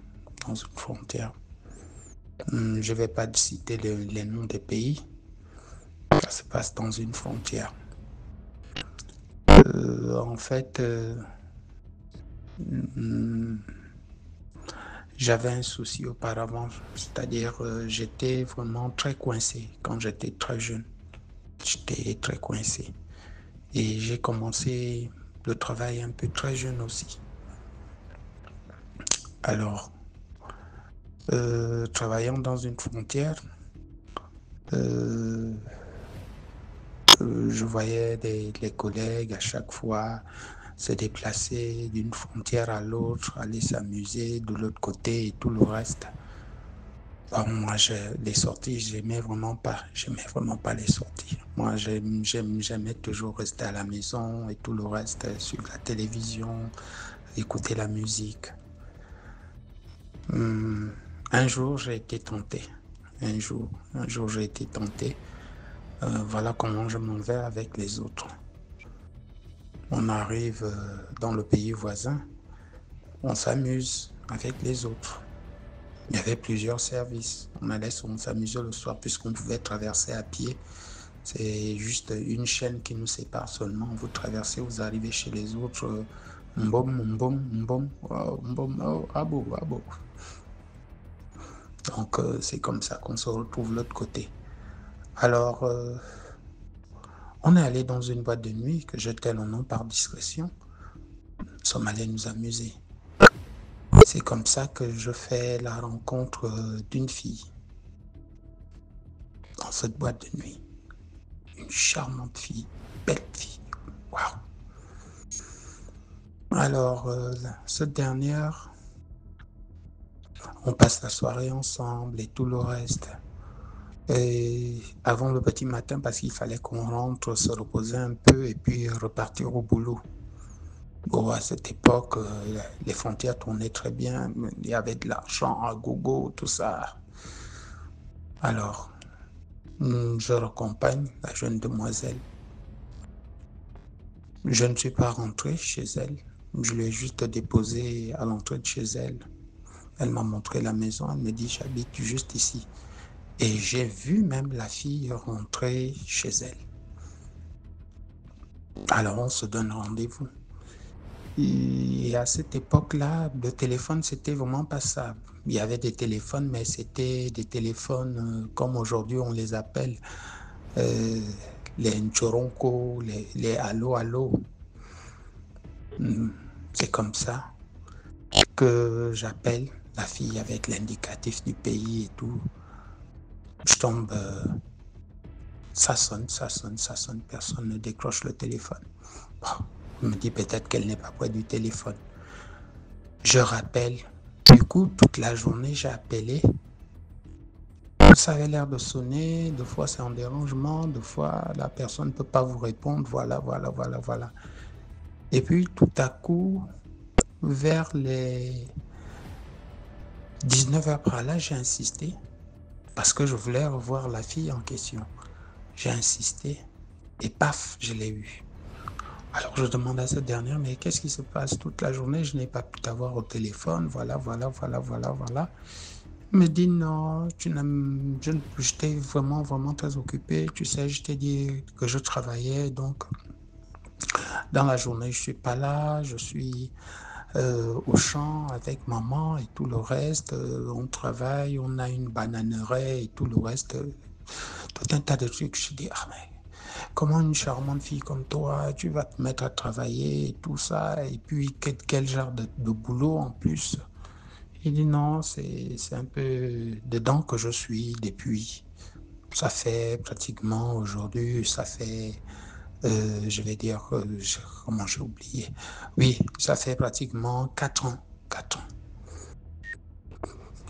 Je ne vais pas citer les noms des pays. Ça se passe dans une frontière. En fait, j'avais un souci auparavant, c'est-à-dire j'étais vraiment très coincé quand j'étais très jeune. J'étais très coincé. Et j'ai commencé le travail un peu très jeune aussi. Alors, travaillant dans une frontière, je voyais les collègues à chaque fois se déplacer d'une frontière à l'autre, aller s'amuser de l'autre côté et tout le reste. Bon, moi, les sorties, j'aimais vraiment pas les sorties. Moi, j'aimais toujours rester à la maison et tout le reste, sur la télévision, écouter la musique. Un jour, j'ai été tenté. J'ai été tenté. Voilà comment je m'en vais avec les autres. On arrive dans le pays voisin, on s'amuse avec les autres. Il y avait plusieurs services. On s'amusait le soir puisqu'on pouvait traverser à pied. C'est juste une chaîne qui nous sépare seulement. Vous traversez, vous arrivez chez les autres. Mbom, abo. Donc c'est comme ça qu'on se retrouve de l'autre côté. Alors, on est allé dans une boîte de nuit que je tais le nom par discrétion. Nous sommes allés nous amuser. C'est comme ça que je fais la rencontre d'une fille dans cette boîte de nuit. Une charmante fille, belle fille. Waouh! Alors, cette dernière, on passe la soirée ensemble et tout le reste. Et avant le petit matin, parce qu'il fallait qu'on rentre, se reposer un peu et puis repartir au boulot. Bon, à cette époque, les frontières tournaient très bien. Il y avait de l'argent à gogo, tout ça. Alors, je raccompagne la jeune demoiselle. Je ne suis pas rentré chez elle. Je l'ai juste déposée à l'entrée de chez elle. Elle m'a montré la maison. Elle me dit, j'habite juste ici. Et j'ai vu même la fille rentrer chez elle. Alors, on se donne rendez-vous. Et à cette époque-là, le téléphone, c'était vraiment pas ça. Il y avait des téléphones, mais c'était des téléphones comme aujourd'hui on les appelle, les Nchoronko, les Allo. C'est comme ça que j'appelle la fille avec l'indicatif du pays et tout. Je tombe, ça sonne, personne ne décroche le téléphone. Bon, je me dis peut-être qu'elle n'est pas près du téléphone. Je rappelle. Du coup, toute la journée, j'ai appelé. Ça avait l'air de sonner. Des fois, c'est en dérangement. Des fois, la personne ne peut pas vous répondre. Voilà. Et puis, tout à coup, vers les 19h par là, j'ai insisté. Parce que je voulais revoir la fille en question. J'ai insisté. Et paf, je l'ai eue. Alors je demande à cette dernière, mais qu'est-ce qui se passe toute la journée? Je n'ai pas pu t'avoir au téléphone, voilà. Elle me dit non, j'étais vraiment très occupé. Tu sais, je t'ai dit que je travaillais, donc dans la journée, je ne suis pas là, je suis au champ avec maman et tout le reste. On travaille, on a une bananeraie et tout le reste. Tout un tas de trucs. Je dis, ah mais comment une charmante fille comme toi, tu vas te mettre à travailler et tout ça, et puis quel genre de boulot en plus. Il dit non, c'est un peu dedans que je suis depuis. Ça fait pratiquement aujourd'hui, ça fait, je vais dire, comment j'ai oublié. Oui, ça fait pratiquement 4 ans. 4 ans.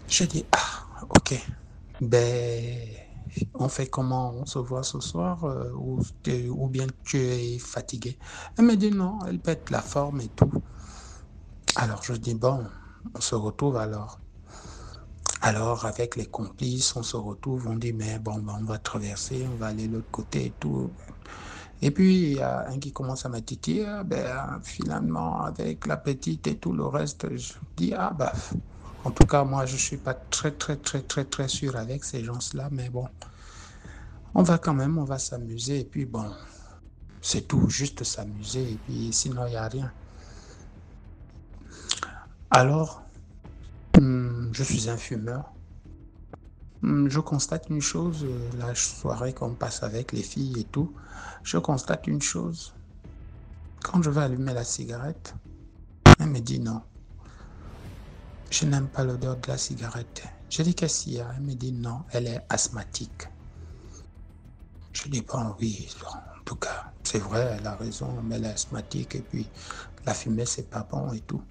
J'ai dit, ah, ok. Ben, on fait comment? On se voit ce soir ou bien tu es fatigué? Elle me dit non, elle pète la forme et tout. Alors je dis, bon, on se retrouve alors. Alors avec les complices, on se retrouve, on dit, mais bon, ben, on va traverser, on va aller de l'autre côté et tout. Et puis il y a un qui commence à me titiller, ah, ben, finalement avec la petite et tout le reste, je dis, ah bah, en tout cas moi je suis pas très sûr avec ces gens-là, mais bon. On va quand même, on va s'amuser et puis bon, c'est tout, juste s'amuser et puis sinon il n'y a rien. Alors, je suis un fumeur. Je constate une chose, la soirée qu'on passe avec les filles et tout, je constate une chose. Quand je vais allumer la cigarette, elle me dit non, je n'aime pas l'odeur de la cigarette. Je dis qu'est-ce qu'il y a? Elle me dit non, elle est asthmatique. Je dis bon oui, en tout cas, c'est vrai, elle a raison, mais elle est asthmatique et puis la fumée c'est pas bon et tout.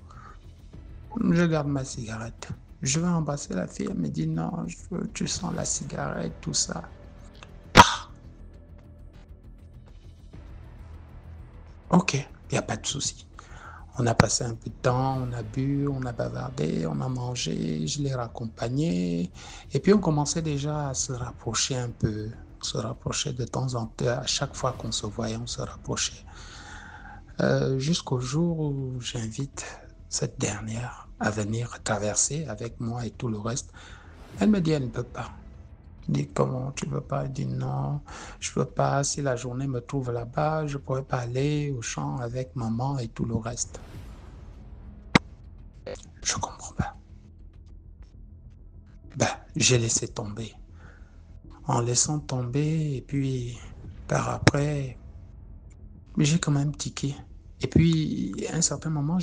Je garde ma cigarette. Je vais embrasser la fille. Elle me dit non, tu sens la cigarette, tout ça. Ok, il n'y a pas de souci. On a passé un peu de temps, on a bu, on a bavardé, on a mangé, je l'ai raccompagné. Et puis on commençait déjà à se rapprocher un peu. On se rapprochait de temps en temps. À chaque fois qu'on se voyait, on se rapprochait. Jusqu'au jour où j'invite cette dernière à venir traverser avec moi et tout le reste. Elle me dit, elle ne peut pas. Je dis, comment tu ne veux pas? Elle dit, non, je ne peux pas. Si la journée me trouve là-bas, je ne pourrais pas aller au champ avec maman et tout le reste. Je ne comprends pas. Ben, j'ai laissé tomber. En laissant tomber, et puis par après, j'ai quand même tiqué. Et puis, à un certain moment,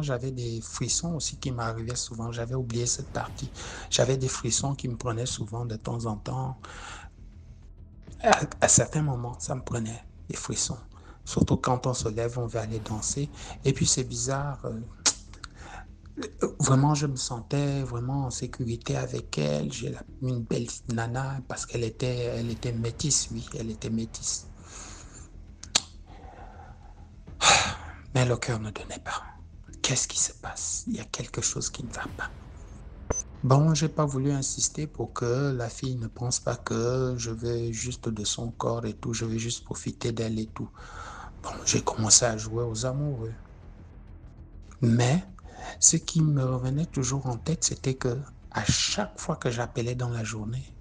j'avais des frissons aussi qui m'arrivaient souvent. J'avais oublié cette partie. J'avais des frissons qui me prenaient souvent de temps en temps. À certains moments, ça me prenait des frissons. Surtout quand on se lève, on va aller danser. Et puis, c'est bizarre. Vraiment, je me sentais vraiment en sécurité avec elle. J'ai une belle nana parce elle était métisse, oui, elle était métisse. Mais le cœur ne donnait pas. Qu'est-ce qui se passe? Il y a quelque chose qui ne va pas. Bon, j'ai pas voulu insister pour que la fille ne pense pas que je veux juste de son corps et tout, je veux juste profiter d'elle et tout. Bon, j'ai commencé à jouer aux amoureux. Mais ce qui me revenait toujours en tête, c'était que à chaque fois que j'appelais dans la journée,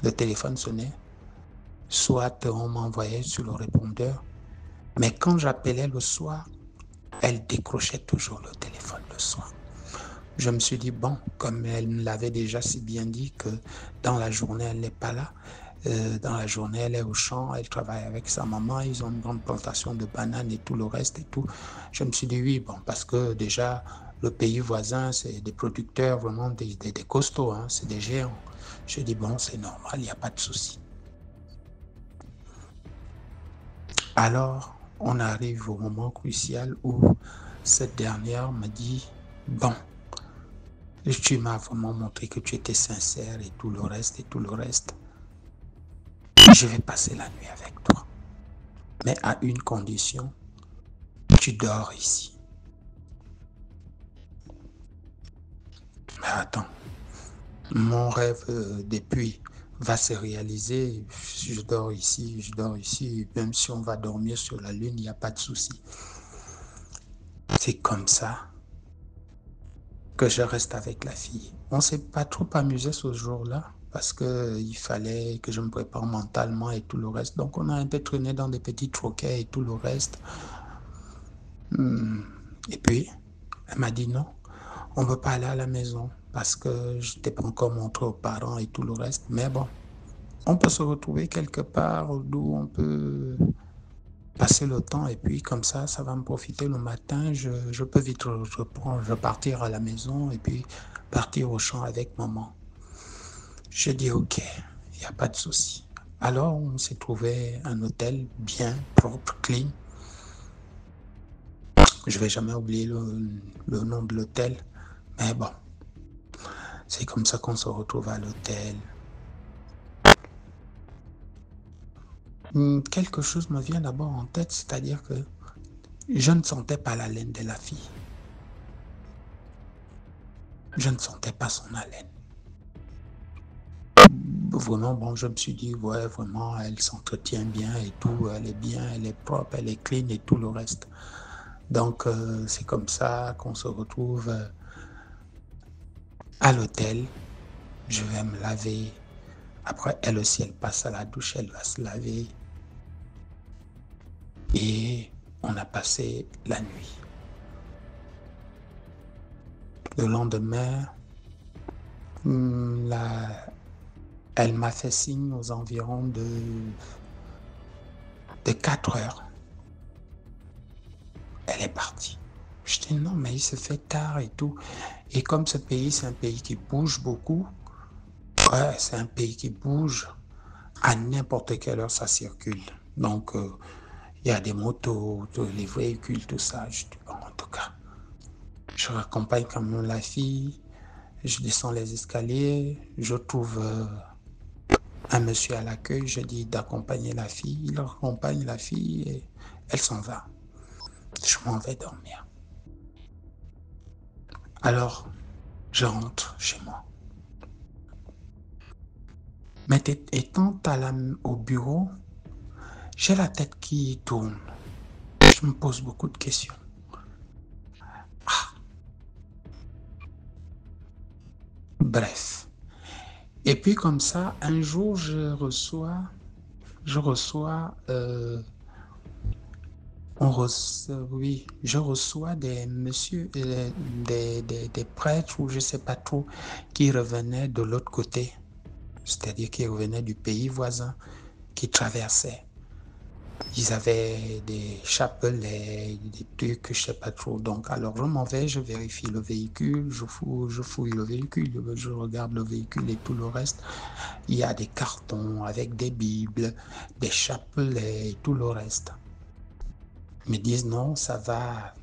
le téléphone sonnait, soit on m'envoyait sur le répondeur, mais quand j'appelais le soir, elle décrochait toujours le téléphone le soir. Je me suis dit, bon, comme elle me l'avait déjà si bien dit que dans la journée, elle n'est pas là, dans la journée, elle est au champ, elle travaille avec sa maman, ils ont une grande plantation de bananes et tout le reste et tout. Je me suis dit, oui, bon, parce que déjà, le pays voisin, c'est des producteurs vraiment des costauds, hein, c'est des géants. Je dis, bon, c'est normal, il n'y a pas de souci. Alors, on arrive au moment crucial où cette dernière me dit, bon, tu m'as vraiment montré que tu étais sincère et tout le reste et tout le reste. Je vais passer la nuit avec toi. Mais à une condition, tu dors ici. Mais attends, mon rêve depuis va se réaliser. Je dors ici. Même si on va dormir sur la lune, il n'y a pas de souci. C'est comme ça que je reste avec la fille. On ne s'est pas trop amusé ce jour-là parce qu'il fallait que je me prépare mentalement et tout le reste. Donc on a un peu traîné dans des petits troquets et tout le reste. Et puis, elle m'a dit non, on ne peut pas aller à la maison parce que je ne t'ai pas encore montré aux parents et tout le reste. Mais bon, on peut se retrouver quelque part d'où on peut passer le temps et puis comme ça va me profiter le matin. Je peux vite repartir à la maison et puis partir au champ avec maman. Je dis ok, il n'y a pas de souci. Alors on s'est trouvé un hôtel bien, propre, clean. Je vais jamais oublier le nom de l'hôtel, mais bon, c'est comme ça qu'on se retrouve à l'hôtel. Quelque chose me vient d'abord en tête, c'est-à-dire que je ne sentais pas l'haleine de la fille. Je ne sentais pas son haleine. Vraiment, bon, je me suis dit, ouais, vraiment, elle s'entretient bien et tout, elle est bien, elle est propre, elle est clean et tout le reste. Donc, c'est comme ça qu'on se retrouve à l'hôtel. Je vais me laver. Après, elle aussi, elle passe à la douche, elle va se laver. Et on a passé la nuit. Le lendemain, elle m'a fait signe aux environs de 4 heures. Elle est partie. Je dis non, mais il se fait tard et tout. Et comme ce pays, c'est un pays qui bouge beaucoup, ouais, c'est un pays qui bouge, à n'importe quelle heure ça circule. Donc, il y a des motos, les véhicules, tout ça. Je dis bon, en tout cas, je raccompagne quand même la fille, je descends les escaliers, je trouve un monsieur à l'accueil, je dis d'accompagner la fille, il accompagne la fille et elle s'en va. Je m'en vais dormir. Alors, je rentre chez moi. Mais étant au bureau, j'ai la tête qui tourne. Je me pose beaucoup de questions. Bref. Et puis comme ça, un jour, je reçois des messieurs, des prêtres ou je sais pas trop, qui revenaient de l'autre côté, c'est-à-dire qui revenaient du pays voisin, qui traversaient. Ils avaient des chapelets, des trucs, je sais pas trop. Donc, alors je m'en vais, je vérifie le véhicule, je fouille le véhicule, je regarde le véhicule et tout le reste. Il y a des cartons avec des bibles, des chapelets et tout le reste. Ils me disent non, ça va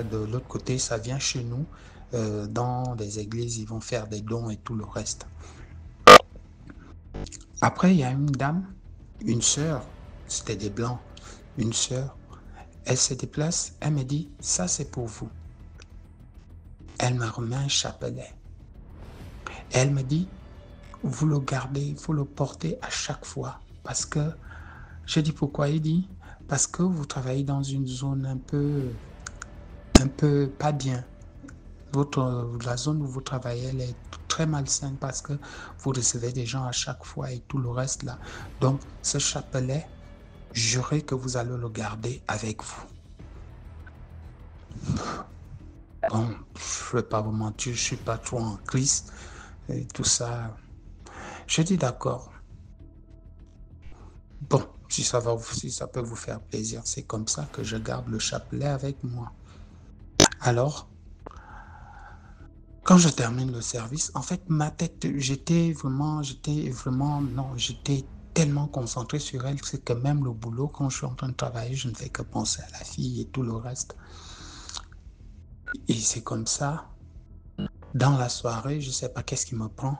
de l'autre côté, ça vient chez nous. Dans des églises, ils vont faire des dons et tout le reste. Après, il y a une dame, une sœur, c'était des blancs, une sœur. Elle se déplace, elle me dit, ça c'est pour vous. Elle me remet un chapelet. Elle me dit, vous le gardez, il faut le porter à chaque fois. Parce que, je dis pourquoi, il dit, parce que vous travaillez dans une zone un peu pas bien. La zone où vous travaillez, elle est très malsaine parce que vous recevez des gens à chaque fois et tout le reste là. Donc, ce chapelet, jurez que vous allez le garder avec vous. Bon, je ne vais pas vous mentir, je ne suis pas trop en crise et tout ça. Je dis d'accord. Bon, si ça peut vous faire plaisir, c'est comme ça que je garde le chapelet avec moi. Alors, quand je termine le service, en fait, ma tête, j'étais tellement concentré sur elle, c'est que même le boulot, quand je suis en train de travailler, je ne fais que penser à la fille et tout le reste. Et c'est comme ça, dans la soirée, je ne sais pas qu'est-ce qui me prend.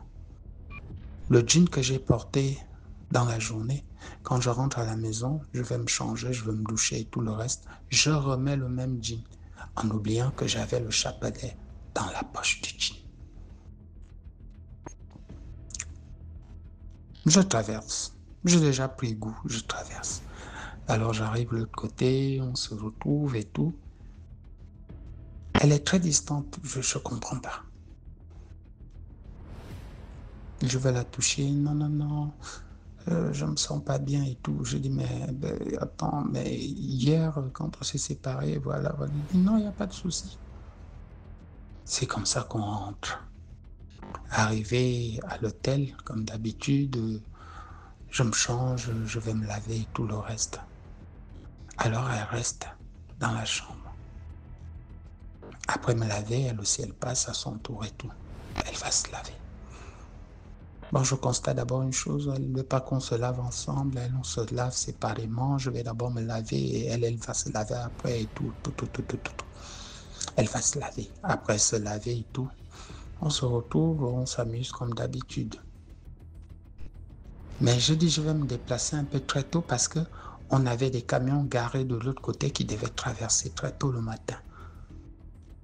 Le jean que j'ai porté dans la journée, quand je rentre à la maison, je vais me changer, je vais me doucher et tout le reste, je remets le même jean, en oubliant que j'avais le chapelet dans la poche du jean. Je traverse. J'ai déjà pris goût, je traverse. Alors j'arrive de l'autre côté, on se retrouve et tout. Elle est très distante, je ne comprends pas. Je vais la toucher, non, je me sens pas bien et tout. Je dis, mais attends, mais hier, quand on s'est séparés, voilà. Il dit, non, il n'y a pas de souci. C'est comme ça qu'on rentre. Arrivé à l'hôtel, comme d'habitude, je me change, je vais me laver et tout le reste. Alors elle reste dans la chambre. Après me laver, elle aussi, elle passe à son tour et tout. Elle va se laver. Bon, je constate d'abord une chose, elle ne veut pas qu'on se lave ensemble, on se lave séparément, je vais d'abord me laver et elle va se laver après et tout. Elle va se laver. Après se laver et tout, on se retrouve, on s'amuse comme d'habitude. Mais je dis, je vais me déplacer un peu très tôt parce que on avait des camions garés de l'autre côté qui devaient traverser très tôt le matin.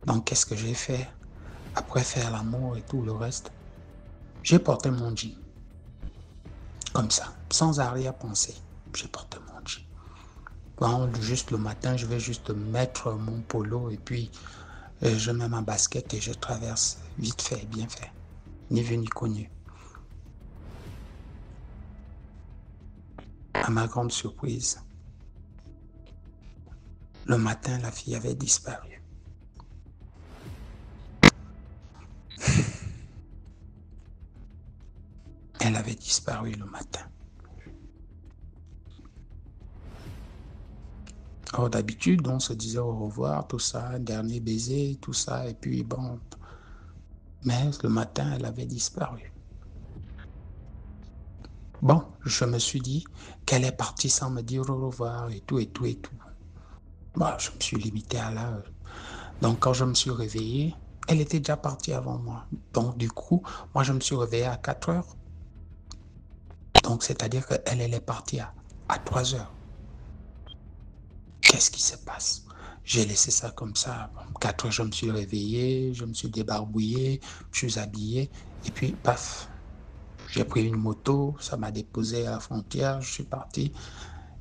Donc, qu'est-ce que j'ai fait? Après faire l'amour et tout le reste, j'ai porté mon jean. Comme ça, sans arrière-pensée, j'ai porté mon jean. Bon, juste le matin, je vais juste mettre mon polo et puis je mets ma basket et je traverse vite fait, bien fait. Ni vu ni connu. À ma grande surprise, le matin, la fille avait disparu. Elle avait disparu le matin. Or, d'habitude, on se disait au revoir, tout ça, dernier baiser, tout ça, et puis bon. Mais le matin, elle avait disparu. Bon, je me suis dit qu'elle est partie sans me dire au revoir et tout, et tout, et tout. Bon, je me suis limité à là. Donc, quand je me suis réveillé, elle était déjà partie avant moi. Donc, du coup, moi, je me suis réveillé à 4 heures. Donc, c'est-à-dire qu'elle est partie à 3 heures. Qu'est-ce qui se passe? J'ai laissé ça comme ça. 4 heures, je me suis réveillé, je me suis débarbouillé, je suis habillé. Et puis, paf, j'ai pris une moto, ça m'a déposé à la frontière, je suis parti.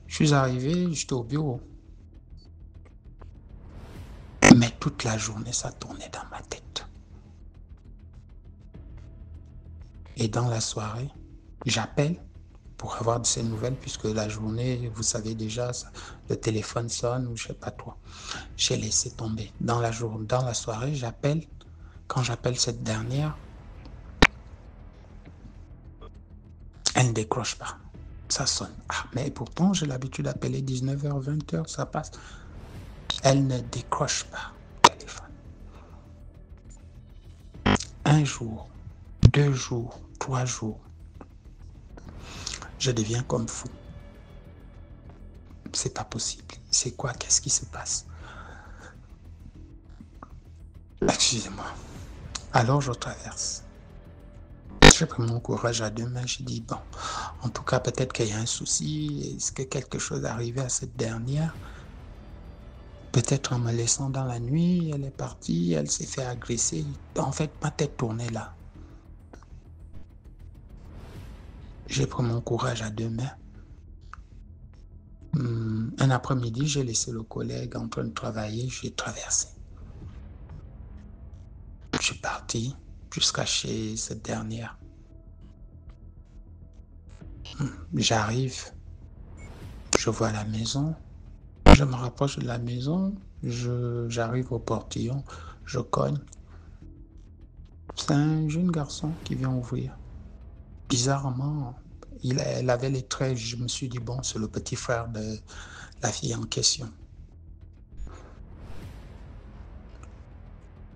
Je suis arrivé, j'étais au bureau. Mais toute la journée, ça tournait dans ma tête. Et dans la soirée, j'appelle pour avoir de ces nouvelles, puisque la journée, vous savez déjà, le téléphone sonne ou je sais pas quoi. J'ai laissé tomber. Dans la soirée, j'appelle. Quand j'appelle cette dernière, elle ne décroche pas. Ça sonne. Ah, mais pourtant, j'ai l'habitude d'appeler 19h, 20h, ça passe. Elle ne décroche pas le téléphone. 1 jour, 2 jours, 3 jours. Je deviens comme fou. C'est pas possible. C'est quoi? Qu'est-ce qui se passe? Excusez-moi. Alors je traverse. J'ai pris mon courage à 2 mains. J'ai dit, bon, en tout cas, peut-être qu'il y a un souci. Est-ce que quelque chose est arrivé à cette dernière? Peut-être en me laissant dans la nuit, elle est partie, elle s'est fait agresser. En fait, ma tête tournait là. J'ai pris mon courage à 2 mains. Un après-midi, j'ai laissé le collègue en train de travailler, j'ai traversé. Je suis parti jusqu'à chez cette dernière. J'arrive, je vois la maison, je me rapproche de la maison, j'arrive au portillon, je cogne. C'est un jeune garçon qui vient ouvrir. Bizarrement, elle avait les traits, je me suis dit, bon, c'est le petit frère de la fille en question.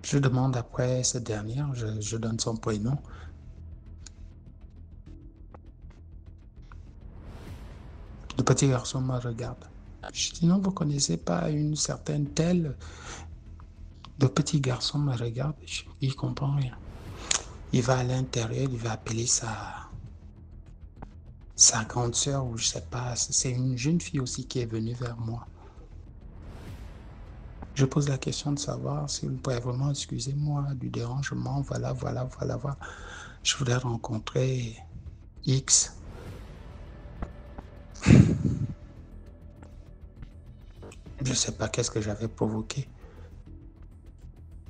Je demande après cette dernière, je donne son prénom. Le petit garçon me regarde. Je dis, non, vous ne connaissez pas une certaine telle? Le petit garçon me regarde, il ne comprend rien. Il va à l'intérieur, il va appeler sa grande sœur, ou je ne sais pas, c'est une jeune fille aussi qui est venue vers moi. Je pose la question de savoir si vous pouvez vraiment, excusez-moi du dérangement, voilà. Je voudrais rencontrer X. Je ne sais pas qu'est-ce que j'avais provoqué.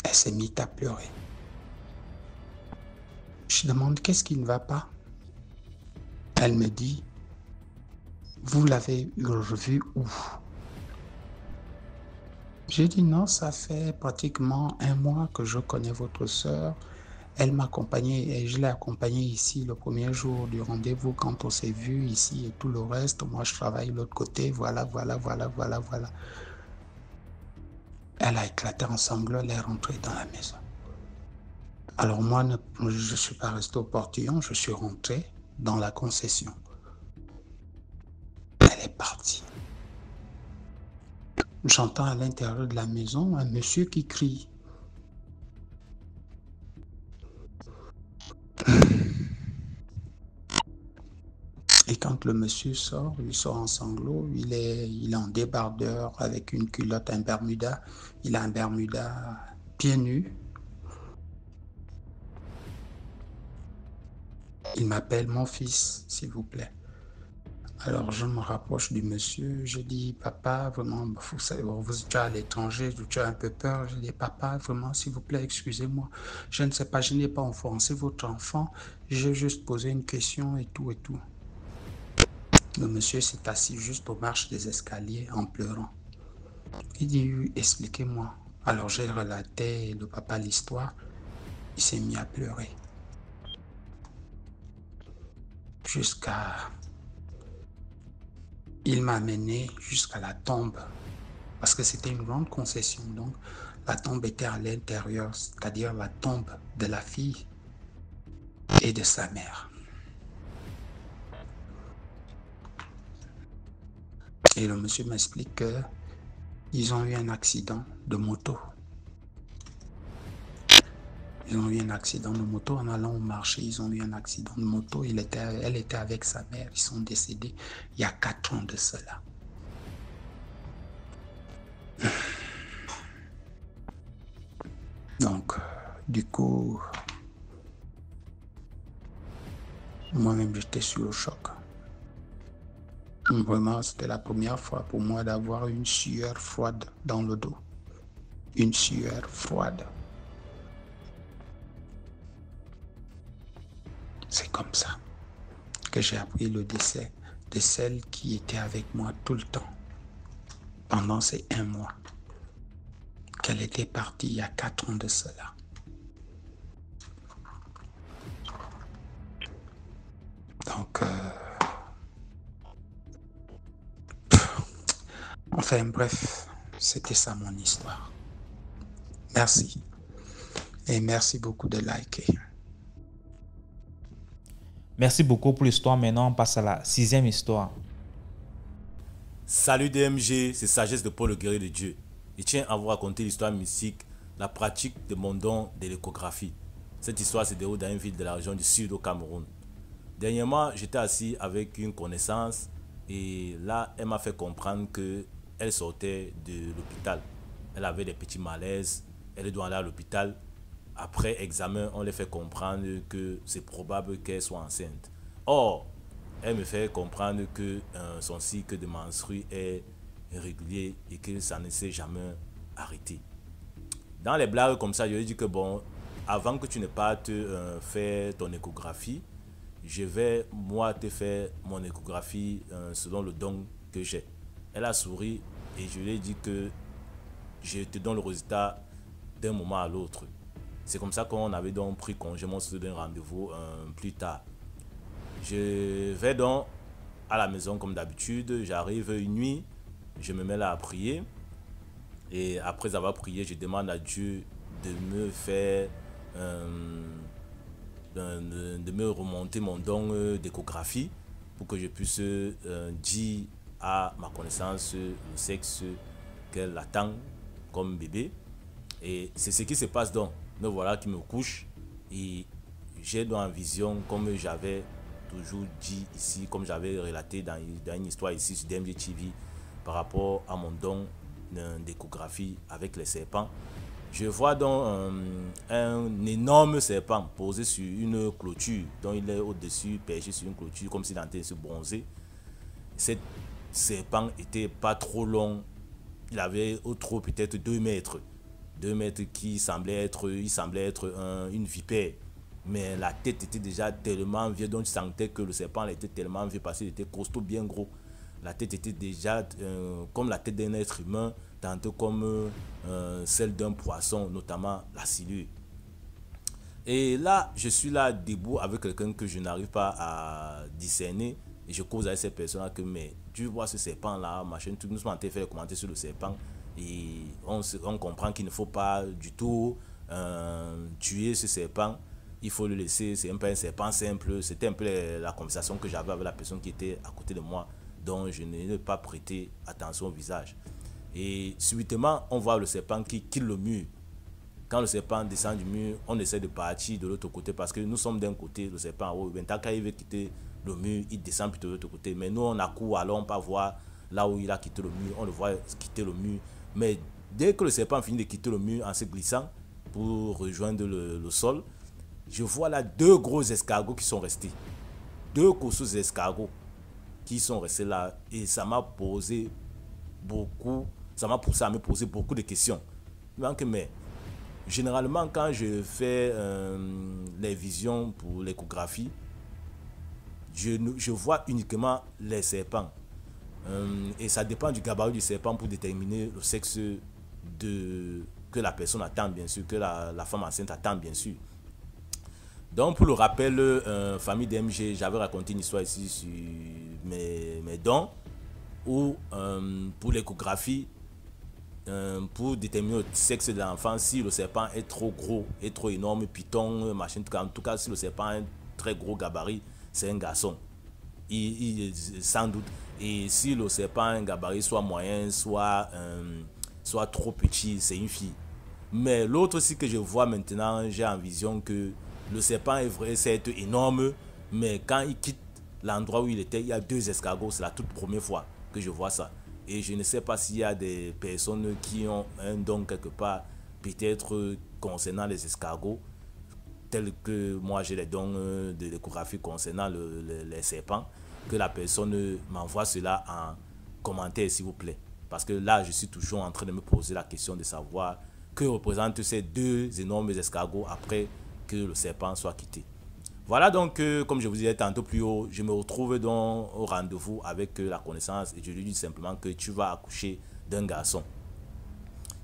Elle s'est mise à pleurer. Je demande qu'est-ce qui ne va pas. Elle me dit, vous l'avez revu où? J'ai dit non, ça fait pratiquement 1 mois que je connais votre sœur. Elle m'a accompagné et je l'ai accompagnée ici le premier jour du rendez-vous quand on s'est vu ici et tout le reste. Moi, je travaille de l'autre côté. Voilà. Elle a éclaté en sanglots, elle est rentrée dans la maison. Alors moi, je ne suis pas resté au portillon, je suis rentré dans la concession. Elle est partie. J'entends à l'intérieur de la maison un monsieur qui crie. Et quand le monsieur sort, il sort en sanglots, il est en débardeur avec une culotte, un bermuda. Il a un bermuda pieds nus. Il m'appelle mon fils, s'il vous plaît. Alors je me rapproche du monsieur, je dis papa, vraiment, vous savez, vous êtes à l'étranger, tu as un peu peur. Je dis papa, vraiment, s'il vous plaît, excusez-moi. Je ne sais pas, je n'ai pas offensé votre enfant, j'ai juste posé une question et tout et tout. Le monsieur s'est assis juste aux marches des escaliers en pleurant. Il dit, expliquez-moi. Alors j'ai relaté le papa l'histoire, il s'est mis à pleurer. Il m'a amené jusqu'à la tombe, parce que c'était une grande concession, donc la tombe était à l'intérieur, c'est-à-dire la tombe de la fille et de sa mère. Et le monsieur m'explique qu'ils ont eu un accident de moto. Ils ont eu un accident de moto en allant au marché. Ils ont eu un accident de moto. Elle était avec sa mère. Ils sont décédés il y a 4 ans de cela. Donc, du coup, moi-même, j'étais sur le choc. Vraiment, c'était la première fois pour moi d'avoir une sueur froide dans le dos. Une sueur froide. C'est comme ça que j'ai appris le décès de celle qui était avec moi tout le temps, pendant ces 1 mois, qu'elle était partie il y a 4 ans de cela. Donc, enfin bref, c'était ça mon histoire. Merci. Et merci beaucoup de liker. Merci beaucoup pour l'histoire. Maintenant, on passe à la 6e histoire. Salut DMG, c'est Sagesse de Paul le guerrier de Dieu. Je tiens à vous raconter l'histoire mystique, la pratique de mon don de l'échographie. Cette histoire se déroule dans une ville de la région du sud au Cameroun. Dernièrement, j'étais assis avec une connaissance et là, elle m'a fait comprendre qu'elle sortait de l'hôpital. Elle avait des petits malaises, elle doit aller à l'hôpital. Après examen, on lui fait comprendre que c'est probable qu'elle soit enceinte. Or, elle me fait comprendre que son cycle de menstrues est irrégulier et que ça ne s'est jamais arrêté. Dans les blagues comme ça, je lui ai dit que bon, avant que tu ne partes faire ton échographie, je vais moi te faire mon échographie selon le don que j'ai. Elle a souri et je lui ai dit que je te donne le résultat d'un moment à l'autre. C'est comme ça qu'on avait donc pris congé, on se donne rendez-vous plus tard. Je vais donc à la maison comme d'habitude, j'arrive une nuit, je me mets là à prier. Et après avoir prié, je demande à Dieu de me faire, de me remonter mon don d'échographie pour que je puisse dire à ma connaissance le sexe qu'elle attend comme bébé. Et c'est ce qui se passe donc. Me voilà qui me couche et j'ai dans la vision comme j'avais toujours dit ici, comme j'avais relaté dans une histoire ici sur DMG TV par rapport à mon don d'échographie avec les serpents. Je vois donc un énorme serpent posé sur une clôture, dont il est au-dessus, perché sur une clôture comme s'il était se bronzer. Cet serpent était pas trop long, il avait au trop peut-être 2 mètres. 2 mètres qui semblait être, une vipère. Mais la tête était déjà tellement vieille, donc je sentais que le serpent était tellement vieux parce qu'il était costaud, bien gros. La tête était déjà comme la tête d'un être humain, tantôt comme celle d'un poisson, notamment la silure. Et là, je suis là debout avec quelqu'un que je n'arrive pas à discerner. Et je cause avec ces personnes-là que, mais tu vois ce serpent-là, machin, tout nous sommes en train de faire des commentaires sur le serpent. Et on comprend qu'il ne faut pas du tout tuer ce serpent. Il faut le laisser, c'est un peu un serpent simple. C'était un peu la conversation que j'avais avec la personne qui était à côté de moi. Donc je n'ai pas prêté attention au visage. Et subitement, on voit le serpent qui quitte le mur. Quand le serpent descend du mur, on essaie de partir de l'autre côté parce que nous sommes d'un côté, le serpent en haut. Maintenant, quand il veut quitter le mur, il descend plutôt de l'autre côté. Mais nous, on accourt, alors on peut voir là où il a quitté le mur. On le voit quitter le mur. Mais dès que le serpent finit de quitter le mur en se glissant pour rejoindre le sol, je vois là 2 gros escargots qui sont restés. 2 costauds escargots qui sont restés là. Et ça m'a posé beaucoup, ça m'a poussé à me poser beaucoup de questions. Donc, mais généralement, quand je fais les visions pour l'échographie, je vois uniquement les serpents. Et ça dépend du gabarit du serpent pour déterminer le sexe que la personne attend, bien sûr, que la femme enceinte attend, bien sûr. Donc, pour le rappel, famille DMG, j'avais raconté une histoire ici sur mes dons, où pour l'échographie, pour déterminer le sexe de l'enfant, si le serpent est trop gros, est trop énorme, python, machin, en tout cas, si le serpent a un très gros gabarit, c'est un garçon. Sans doute. Et si le serpent a un gabarit soit moyen, soit trop petit, c'est une fille. Mais l'autre aussi que je vois maintenant, j'ai en vision que le serpent est vrai, c'est énorme, mais quand il quitte l'endroit où il était, il y a 2 escargots. C'est la toute première fois que je vois ça. Et je ne sais pas s'il y a des personnes qui ont un don quelque part, peut-être concernant les escargots, tel que moi j'ai les dons de l'échographie concernant les serpents, que la personne m'envoie cela en commentaire, s'il vous plaît. Parce que là, je suis toujours en train de me poser la question de savoir que représentent ces 2 énormes escargots après que le serpent soit quitté. Voilà donc, comme je vous disais tantôt plus haut, je me retrouve donc au rendez-vous avec la connaissance et je lui dis simplement que tu vas accoucher d'un garçon.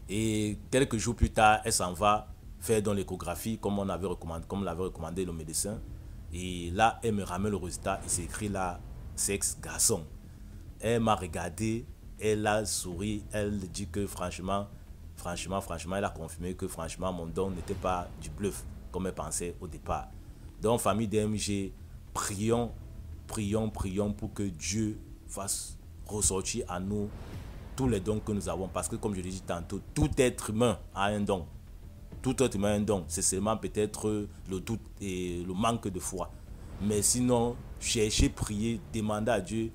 Et quelques jours plus tard, elle s'en va faire dans l'échographie comme l'avait recommandé le médecin. Et là, elle me ramène le résultat et c'est écrit là, sexe garçon. Elle m'a regardé, elle a souri, elle dit que franchement, elle a confirmé que franchement, mon don n'était pas du bluff comme elle pensait au départ. Donc, famille DMG, prions pour que Dieu fasse ressortir à nous tous les dons que nous avons. Parce que, comme je l'ai dit tantôt, tout être humain a un don. Tout être humain a un don. C'est seulement peut-être le doute et le manque de foi. Mais sinon, cherchez, priez, demandez à Dieu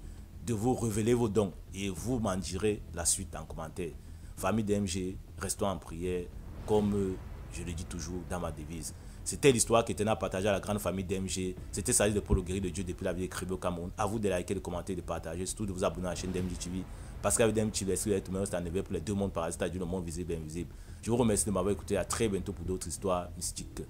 de vous révéler vos dons. Et vous m'en direz la suite en commentaire. Famille DMG, restons en prière, comme je le dis toujours dans ma devise. C'était l'histoire qui était à partager à la grande famille DMG. C'était Salut de Paul, le guerrier de Dieu depuis la vie de au Cameroun. À vous de liker, de commenter, de partager, surtout de vous abonner à la chaîne DMG TV. Parce qu'avec DMG TV, c'est un éveil pour les 2 mondes parasites, c'est-à-dire le monde visible et invisible. Je vous remercie de m'avoir écouté. À très bientôt pour d'autres histoires mystiques.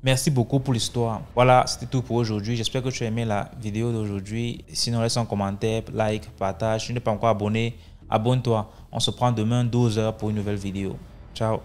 Merci beaucoup pour l'histoire. Voilà, c'était tout pour aujourd'hui. J'espère que tu as aimé la vidéo d'aujourd'hui. Sinon, laisse un commentaire, like, partage. Si tu n'es pas encore abonné, abonne-toi. On se prend demain 12h pour une nouvelle vidéo. Ciao.